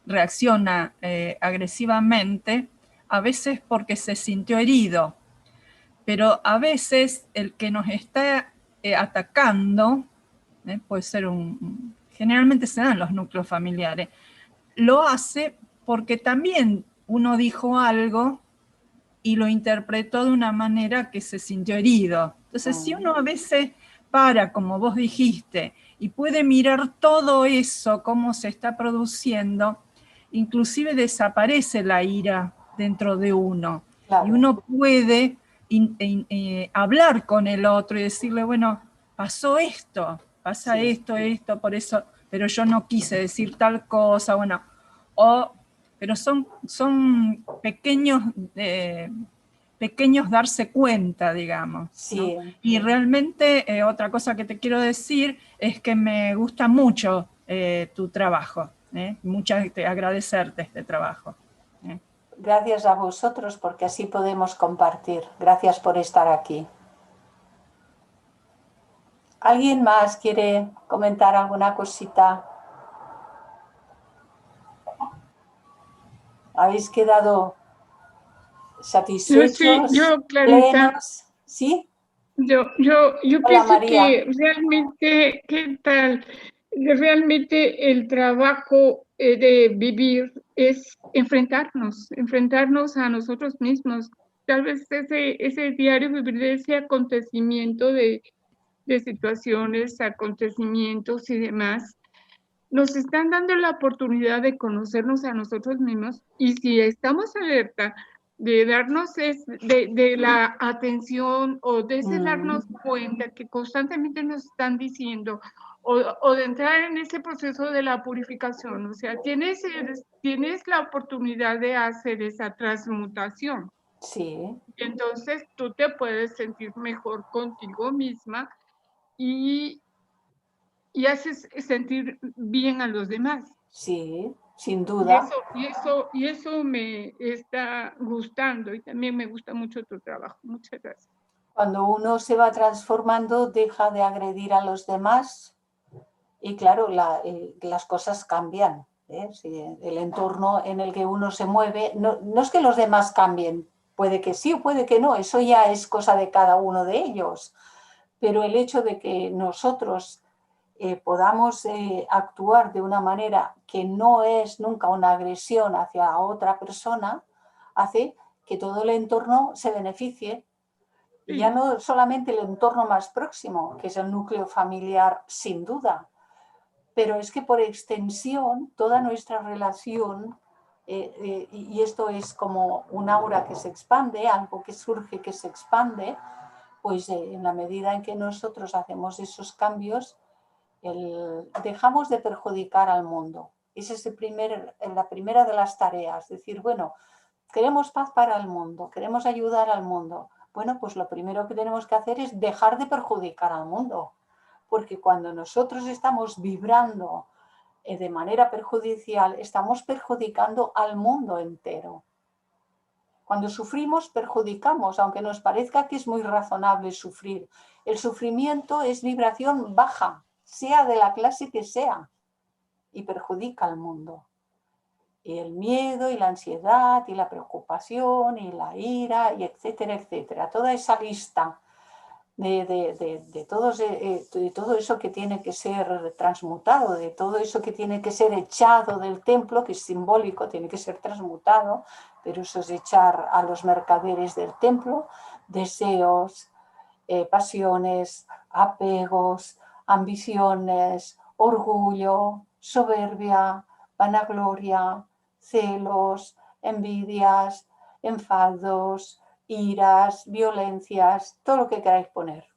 reacciona agresivamente, a veces porque se sintió herido, pero a veces el que nos está atacando, puede ser generalmente se dan los núcleos familiares, lo hace porque también uno dijo algo y lo interpretó de una manera que se sintió herido. Entonces, si uno a veces para, como vos dijiste, y puede mirar todo eso, cómo se está produciendo, inclusive desaparece la ira dentro de uno. Claro. Y uno puede hablar con el otro y decirle, bueno, pasó esto, pasa esto, por eso, pero yo no quise decir tal cosa, bueno, pero son pequeños darse cuenta, digamos. Sí. ¿no? Y realmente otra cosa que te quiero decir es que me gusta mucho tu trabajo, agradecerte este trabajo. Gracias a vosotros porque así podemos compartir. Gracias por estar aquí. ¿Alguien más quiere comentar alguna cosita? ¿Habéis quedado satisfechos? Yo, Clarisa, plenos? ¿Sí? Yo Hola, pienso María. que realmente, ¿qué tal? Realmente el trabajo de vivir es enfrentarnos a nosotros mismos. Tal vez ese diario vivir de ese acontecimiento de situaciones, acontecimientos y demás, nos están dando la oportunidad de conocernos a nosotros mismos y si estamos alerta de darnos de la atención o de ese darnos cuenta que constantemente nos están diciendo o de entrar en ese proceso de la purificación, o sea, tienes la oportunidad de hacer esa transmutación. Sí. Y entonces tú te puedes sentir mejor contigo misma y haces sentir bien a los demás. Sí, sin duda. Y eso me está gustando y también me gusta mucho tu trabajo. Muchas gracias. Cuando uno se va transformando, deja de agredir a los demás y claro, las cosas cambian. Si el entorno en el que uno se mueve, no es que los demás cambien, puede que sí o puede que no, eso ya es cosa de cada uno de ellos, pero el hecho de que nosotros podamos actuar de una manera que no es nunca una agresión hacia otra persona, hace que todo el entorno se beneficie. Y ya no solamente el entorno más próximo, que es el núcleo familiar, sin duda, pero es que por extensión toda nuestra relación, y esto es como un aura que se expande, algo que surge que se expande, pues en la medida en que nosotros hacemos esos cambios, dejamos de perjudicar al mundo. Esa es la primera de las tareas, decir, bueno, queremos paz para el mundo, queremos ayudar al mundo. Bueno, pues lo primero que tenemos que hacer es dejar de perjudicar al mundo, porque cuando nosotros estamos vibrando de manera perjudicial, estamos perjudicando al mundo entero. Cuando sufrimos, perjudicamos, aunque nos parezca que es muy razonable sufrir. El sufrimiento es vibración baja, sea de la clase que sea, y perjudica al mundo. Y el miedo y la ansiedad y la preocupación y la ira y etcétera, etcétera. Toda esa lista de todo eso que tiene que ser transmutado, de todo eso que tiene que ser echado del templo, que es simbólico, tiene que ser transmutado, pero eso es echar a los mercaderes del templo, deseos, pasiones, apegos, ambiciones, orgullo, soberbia, vanagloria, celos, envidias, enfados, iras, violencias, todo lo que queráis poner.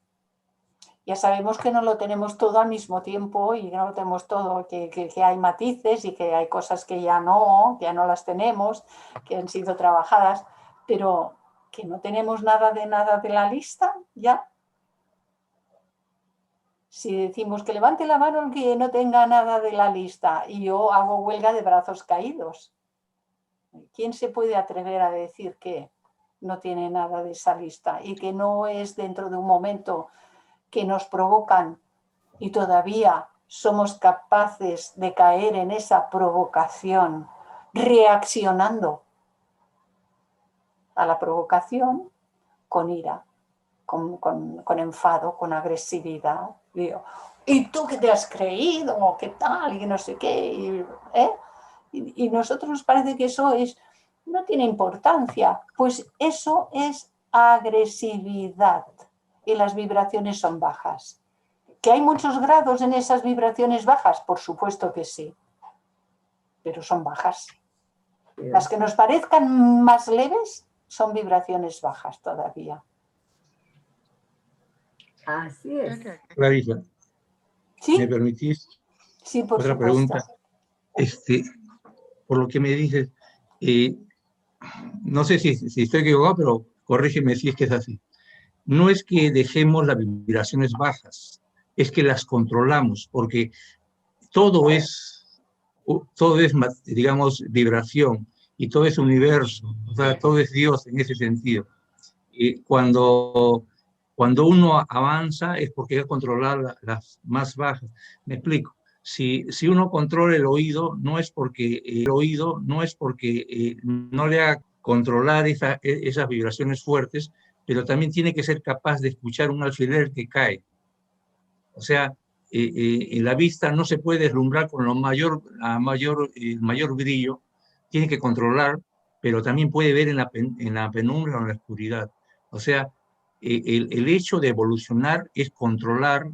Ya sabemos que no lo tenemos todo al mismo tiempo y que no lo tenemos todo, que hay matices y que hay cosas que ya no las tenemos, que han sido trabajadas, pero que no tenemos nada de la lista, ya. Si decimos que levante la mano el que no tenga nada de la lista y yo hago huelga de brazos caídos, ¿quién se puede atrever a decir que no tiene nada de esa lista y que no es dentro de un momento que nos provocan y todavía somos capaces de caer en esa provocación reaccionando a la provocación con ira, con enfado, con agresividad? Digo, ¿y tú qué te has creído? ¿Qué tal? Y no sé qué. Y nosotros nos parece que eso no tiene importancia. Pues eso es agresividad y las vibraciones son bajas. ¿Que hay muchos grados en esas vibraciones bajas? Por supuesto que sí, pero son bajas. Las que nos parezcan más leves son vibraciones bajas todavía. Así es. Clarisa, ¿sí? ¿Me permitís? Sí, por otra supuesto. Pregunta. Por lo que me dices, no sé si estoy equivocado, pero corrígeme si es que es así. No es que dejemos las vibraciones bajas, es que las controlamos, porque todo es, digamos, vibración, y todo es universo, o sea, todo es Dios en ese sentido. Cuando uno avanza es porque hay que controlar las más bajas. Me explico. Si uno controla el oído, no es porque no le haga controlar esas vibraciones fuertes, pero también tiene que ser capaz de escuchar un alfiler que cae. O sea, la vista no se puede deslumbrar con el mayor brillo, tiene que controlar, pero también puede ver en la penumbra o en la oscuridad. O sea, el hecho de evolucionar es controlar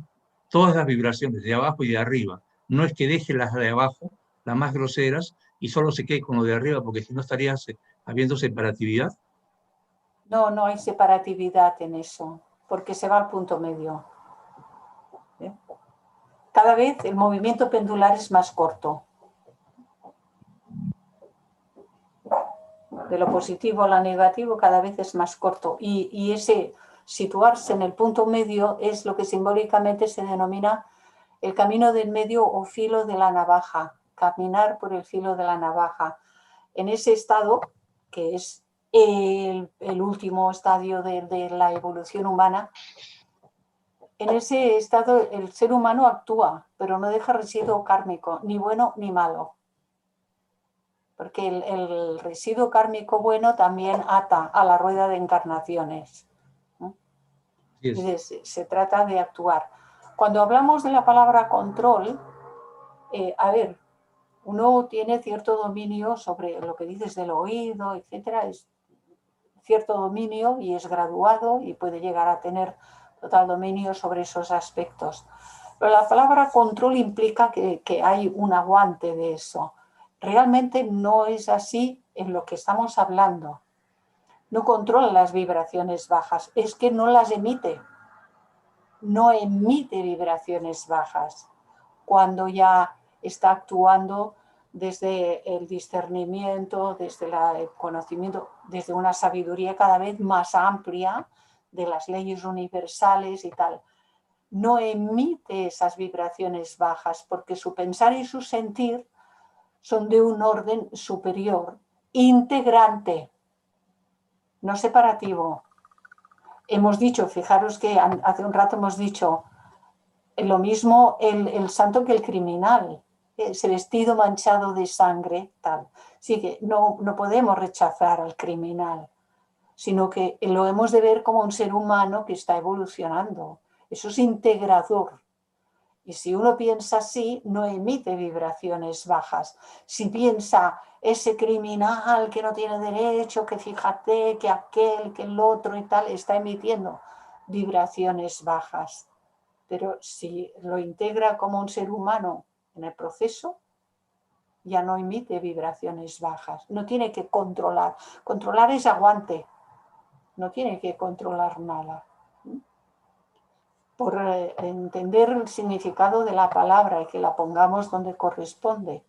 todas las vibraciones de abajo y de arriba. No es que deje las de abajo, las más groseras, y solo se quede con lo de arriba, porque si no estaría habiendo separatividad. No, no hay separatividad en eso, porque se va al punto medio. Cada vez el movimiento pendular es más corto. de lo positivo a lo negativo cada vez es más corto. Y ese situarse en el punto medio es lo que simbólicamente se denomina el camino del medio o filo de la navaja, caminar por el filo de la navaja. En ese estado, que es el último estadio de la evolución humana, en ese estado el ser humano actúa, pero no deja residuo kármico, ni bueno ni malo. Porque el residuo kármico bueno también ata a la rueda de encarnaciones. Entonces, se trata de actuar. Cuando hablamos de la palabra control, a ver, uno tiene cierto dominio sobre lo que dices del oído, etcétera, es cierto dominio y es graduado y puede llegar a tener total dominio sobre esos aspectos. Pero la palabra control implica que hay un aguante de eso. Realmente no es así en lo que estamos hablando. No controla las vibraciones bajas, es que no las emite. No emite vibraciones bajas. Cuando ya está actuando desde el discernimiento, desde el conocimiento, desde una sabiduría cada vez más amplia de las leyes universales y tal. No emite esas vibraciones bajas porque su pensar y su sentir son de un orden superior, integrante, no separativo. Hemos dicho, fijaros que hace un rato hemos dicho, lo mismo el santo que el criminal, ese vestido manchado de sangre, tal. Así que no podemos rechazar al criminal, sino que lo hemos de ver como un ser humano que está evolucionando. Eso es integrador. Y si uno piensa así, no emite vibraciones bajas. Si piensa ese criminal que no tiene derecho, que fíjate, que aquel, que el otro y tal, está emitiendo vibraciones bajas. Pero si lo integra como un ser humano en el proceso, ya no emite vibraciones bajas. No tiene que controlar. Controlar es aguante. No tiene que controlar nada. Por entender el significado de la palabra y que la pongamos donde corresponde.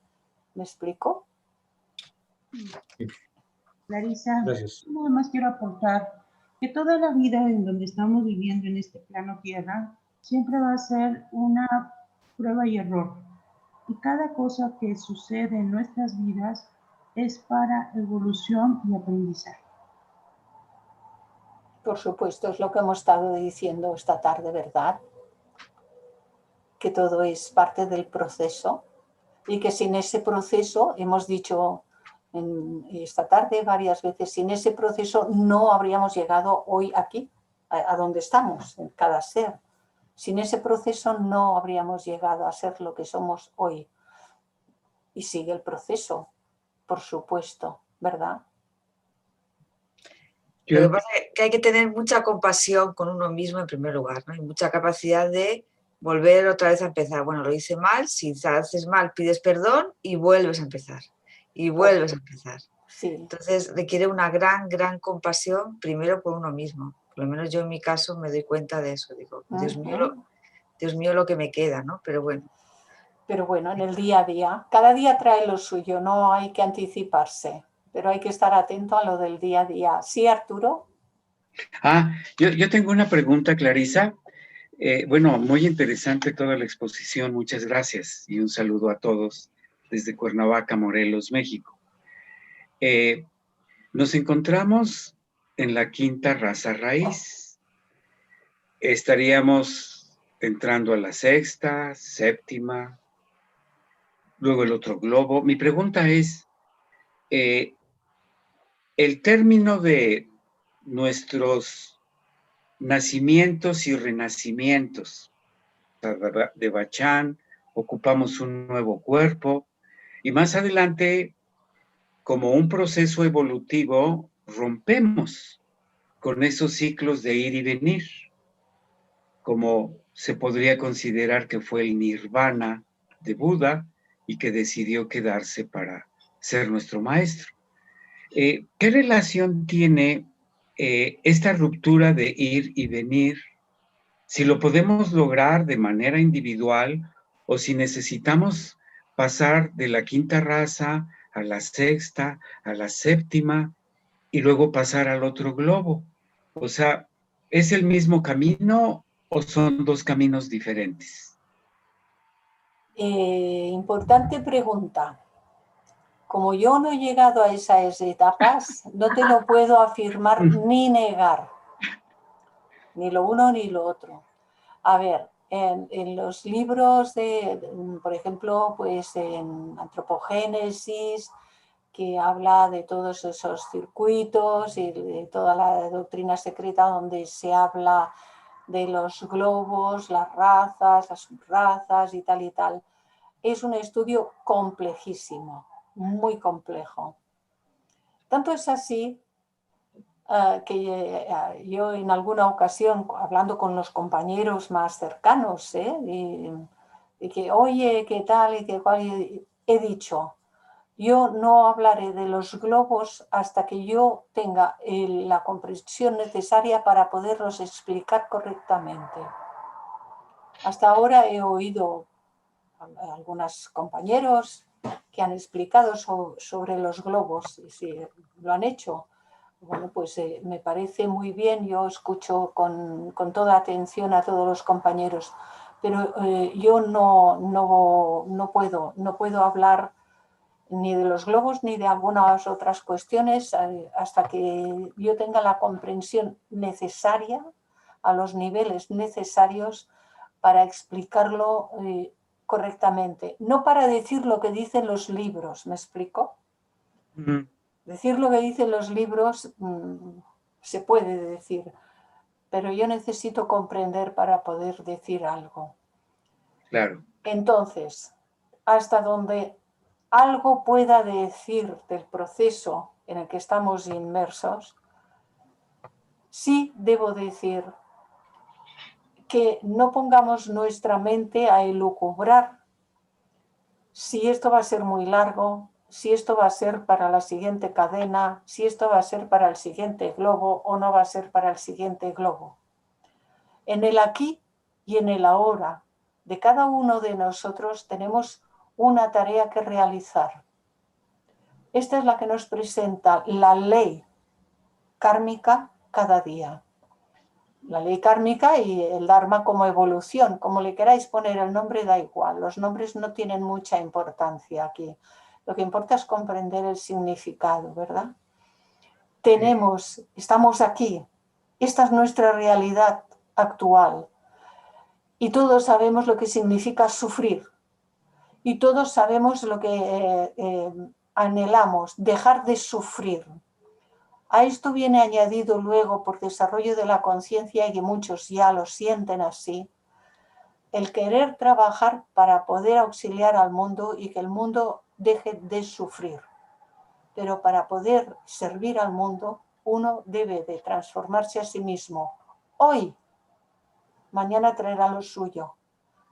¿Me explico? Clarisa, Gracias. nada más quiero aportar que toda la vida en donde estamos viviendo en este plano Tierra siempre va a ser una prueba y error. Y cada cosa que sucede en nuestras vidas es para evolución y aprendizaje. Por supuesto, es lo que hemos estado diciendo esta tarde, ¿verdad? Que todo es parte del proceso y que sin ese proceso, hemos dicho esta tarde varias veces, sin ese proceso no habríamos llegado hoy aquí, a donde estamos, en cada ser. Sin ese proceso no habríamos llegado a ser lo que somos hoy. Y sigue el proceso, por supuesto, ¿verdad? Lo que pasa es que hay que tener mucha compasión con uno mismo en primer lugar, ¿no? Y mucha capacidad de volver otra vez a empezar. Bueno, lo hice mal, si haces mal pides perdón y vuelves a empezar. Y vuelves a empezar. Sí. Entonces requiere una gran, gran compasión primero por uno mismo. Por lo menos yo en mi caso me doy cuenta de eso. Digo, Dios mío lo que me queda, ¿no? Pero bueno. Pero bueno, en el día a día, cada día trae lo suyo, no hay que anticiparse. Pero hay que estar atento a lo del día a día. ¿Sí, Arturo? Yo tengo una pregunta, Clarisa. Bueno, muy interesante toda la exposición. Muchas gracias y un saludo a todos desde Cuernavaca, Morelos, México. Nos encontramos en la quinta raza raíz. Estaríamos entrando a la sexta, séptima, luego el otro globo. Mi pregunta es, el término de nuestros nacimientos y renacimientos de Bachán, ocupamos un nuevo cuerpo y más adelante, como un proceso evolutivo, rompemos con esos ciclos de ir y venir, como se podría considerar que fue el nirvana de Buda y que decidió quedarse para ser nuestro maestro. ¿Qué relación tiene esta ruptura de ir y venir? Si lo podemos lograr de manera individual o si necesitamos pasar de la quinta raza a la sexta, a la séptima y luego pasar al otro globo. O sea, ¿es el mismo camino o son dos caminos diferentes? Importante pregunta. Como yo no he llegado a esas etapas, no te lo puedo afirmar ni negar. Ni lo uno ni lo otro. A ver, en los libros por ejemplo, pues en Antropogénesis, que habla de todos esos circuitos y de toda la doctrina secreta donde se habla de los globos, las razas, las subrazas y tal. Es un estudio complejísimo, muy complejo. Tanto es así que yo en alguna ocasión, hablando con los compañeros más cercanos, y que, oye, ¿qué tal? Y que cual, he dicho, yo no hablaré de los globos hasta que yo tenga la comprensión necesaria para poderlos explicar correctamente. Hasta ahora he oído a algunos compañeros que han explicado sobre los globos, y si lo han hecho, bueno, pues me parece muy bien, yo escucho con toda atención a todos los compañeros, pero yo no puedo hablar ni de los globos ni de algunas otras cuestiones hasta que yo tenga la comprensión necesaria, a los niveles necesarios para explicarlo correctamente. No para decir lo que dicen los libros, ¿me explico? Decir lo que dicen los libros se puede decir, pero yo necesito comprender para poder decir algo. Claro. Entonces, hasta donde algo pueda decir del proceso en el que estamos inmersos, sí debo decir que no pongamos nuestra mente a elucubrar si esto va a ser muy largo, si esto va a ser para la siguiente cadena, si esto va a ser para el siguiente globo o no va a ser para el siguiente globo. En el aquí y en el ahora de cada uno de nosotros tenemos una tarea que realizar. Esta es la que nos presenta la ley kármica cada día. La ley kármica y el Dharma como evolución, como le queráis poner el nombre, da igual. Los nombres no tienen mucha importancia aquí. Lo que importa es comprender el significado, ¿verdad? Estamos aquí. Esta es nuestra realidad actual. Y todos sabemos lo que significa sufrir. Y todos sabemos lo que anhelamos, dejar de sufrir. A esto viene añadido luego, por desarrollo de la conciencia, y que muchos ya lo sienten así, el querer trabajar para poder auxiliar al mundo y que el mundo deje de sufrir. Pero para poder servir al mundo, uno debe de transformarse a sí mismo. Hoy, mañana traerá lo suyo.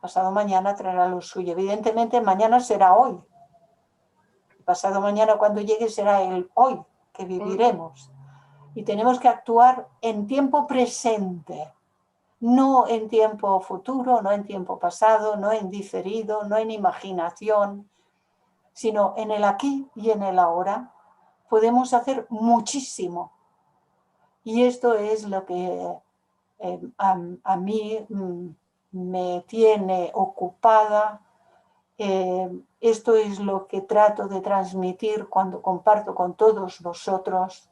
Pasado mañana traerá lo suyo. Evidentemente, mañana será hoy. Pasado mañana, cuando llegue, será el hoy que viviremos. Y tenemos que actuar en tiempo presente, no en tiempo futuro, no en tiempo pasado, no en diferido, no en imaginación, sino en el aquí y en el ahora. Podemos hacer muchísimo. Y esto es lo que a mí me tiene ocupada. Esto es lo que trato de transmitir cuando comparto con todos vosotros,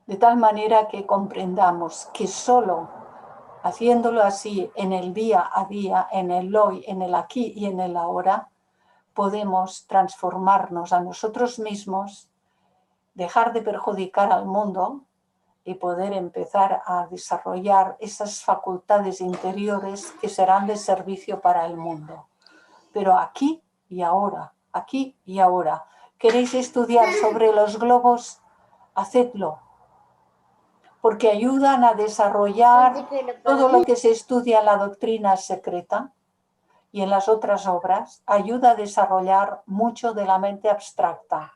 de tal manera que comprendamos que solo haciéndolo así en el día a día, en el hoy, en el aquí y en el ahora, podemos transformarnos a nosotros mismos, dejar de perjudicar al mundo y poder empezar a desarrollar esas facultades interiores que serán de servicio para el mundo. Pero aquí y ahora, aquí y ahora. ¿Queréis estudiar sobre los globos? Hacedlo, porque ayudan a desarrollar todo lo que se estudia en la doctrina secreta y en las otras obras, ayuda a desarrollar mucho de la mente abstracta,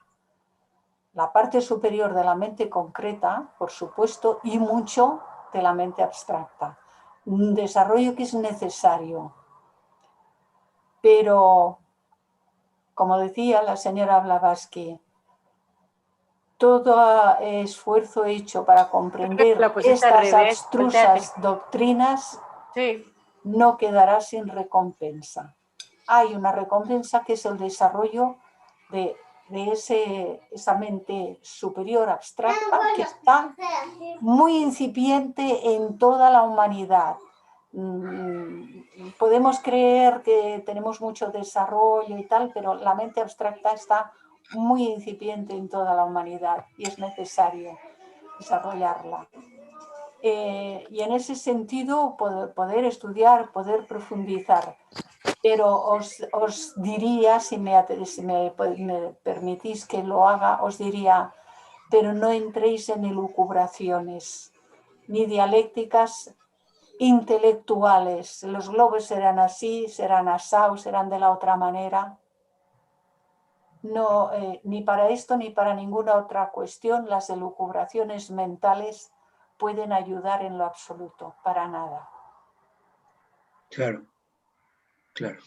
la parte superior de la mente concreta, por supuesto, y mucho de la mente abstracta. Un desarrollo que es necesario. Pero, como decía la señora Blavatsky, todo esfuerzo hecho para comprender estas abstrusas doctrinas no quedará sin recompensa. Hay una recompensa que es el desarrollo de esa mente superior abstracta que está muy incipiente en toda la humanidad. Podemos creer que tenemos mucho desarrollo y tal, pero la mente abstracta está muy incipiente en toda la humanidad y es necesario desarrollarla. Y en ese sentido poder estudiar, poder profundizar. Pero os diría, si me permitís que lo haga, os diría, pero no entréis en elucubraciones ni dialécticas intelectuales. Los globos serán así, serán asau, serán de la otra manera. No, ni para esto ni para ninguna otra cuestión las elucubraciones mentales pueden ayudar en lo absoluto, para nada. Claro, claro.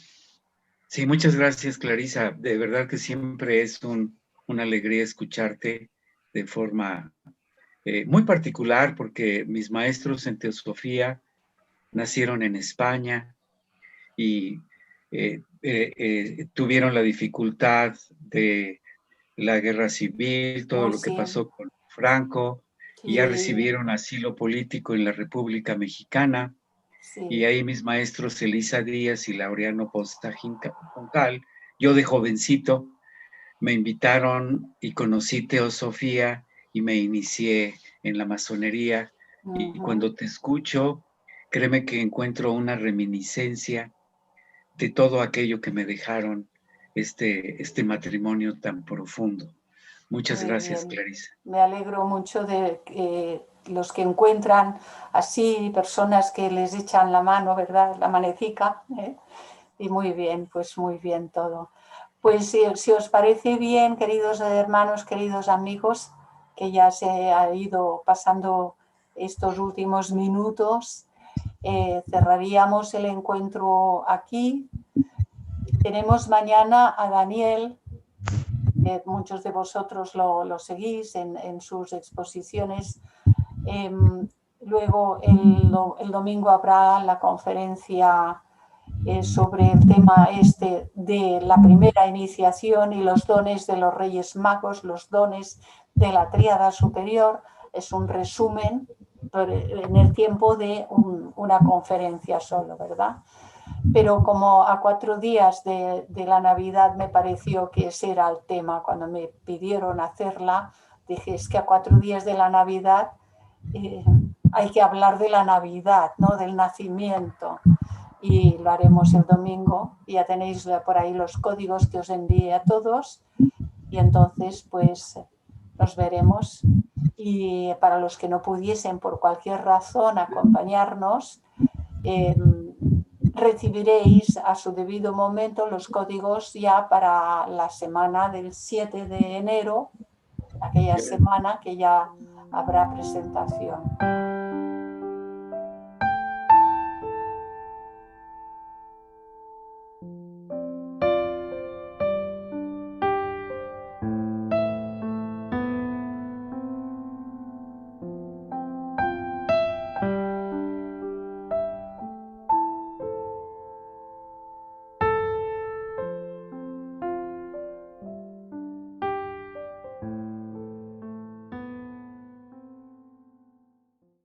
Sí, muchas gracias, Clarisa. De verdad que siempre es una alegría escucharte de forma muy particular, porque mis maestros en teosofía nacieron en España y tuvieron la dificultad de la guerra civil, todo lo que pasó con Franco, y ya recibieron asilo político en la República Mexicana. Y ahí mis maestros Elisa Díaz y Laureano Posta Juncal, yo de jovencito, me invitaron y conocí teosofía y me inicié en la masonería. Y cuando te escucho, créeme que encuentro una reminiscencia de todo aquello que me dejaron este matrimonio tan profundo. Muchas gracias, Clarisa. Me alegro mucho de los que encuentran así personas que les echan la mano, ¿verdad? La manecica, ¿eh? Y muy bien, pues muy bien todo. Pues si os parece bien, queridos hermanos, queridos amigos, que ya se ha ido pasando estos últimos minutos, cerraríamos el encuentro aquí. Tenemos mañana a Daniel, muchos de vosotros lo seguís en sus exposiciones. Luego el domingo habrá la conferencia sobre el tema de la primera iniciación y los dones de los Reyes Magos, los dones de la tríada superior. Es un resumen en el tiempo de una conferencia solo, ¿verdad? Pero como a 4 días de la Navidad me pareció que ese era el tema, cuando me pidieron hacerla, dije, es que a 4 días de la Navidad hay que hablar de la Navidad, ¿no? Del nacimiento, y lo haremos el domingo. Ya tenéis por ahí los códigos que os envié a todos y entonces pues nos veremos. Y para los que no pudiesen por cualquier razón acompañarnos, recibiréis a su debido momento los códigos ya para la semana del 7 de enero, aquella semana que ya habrá presentación.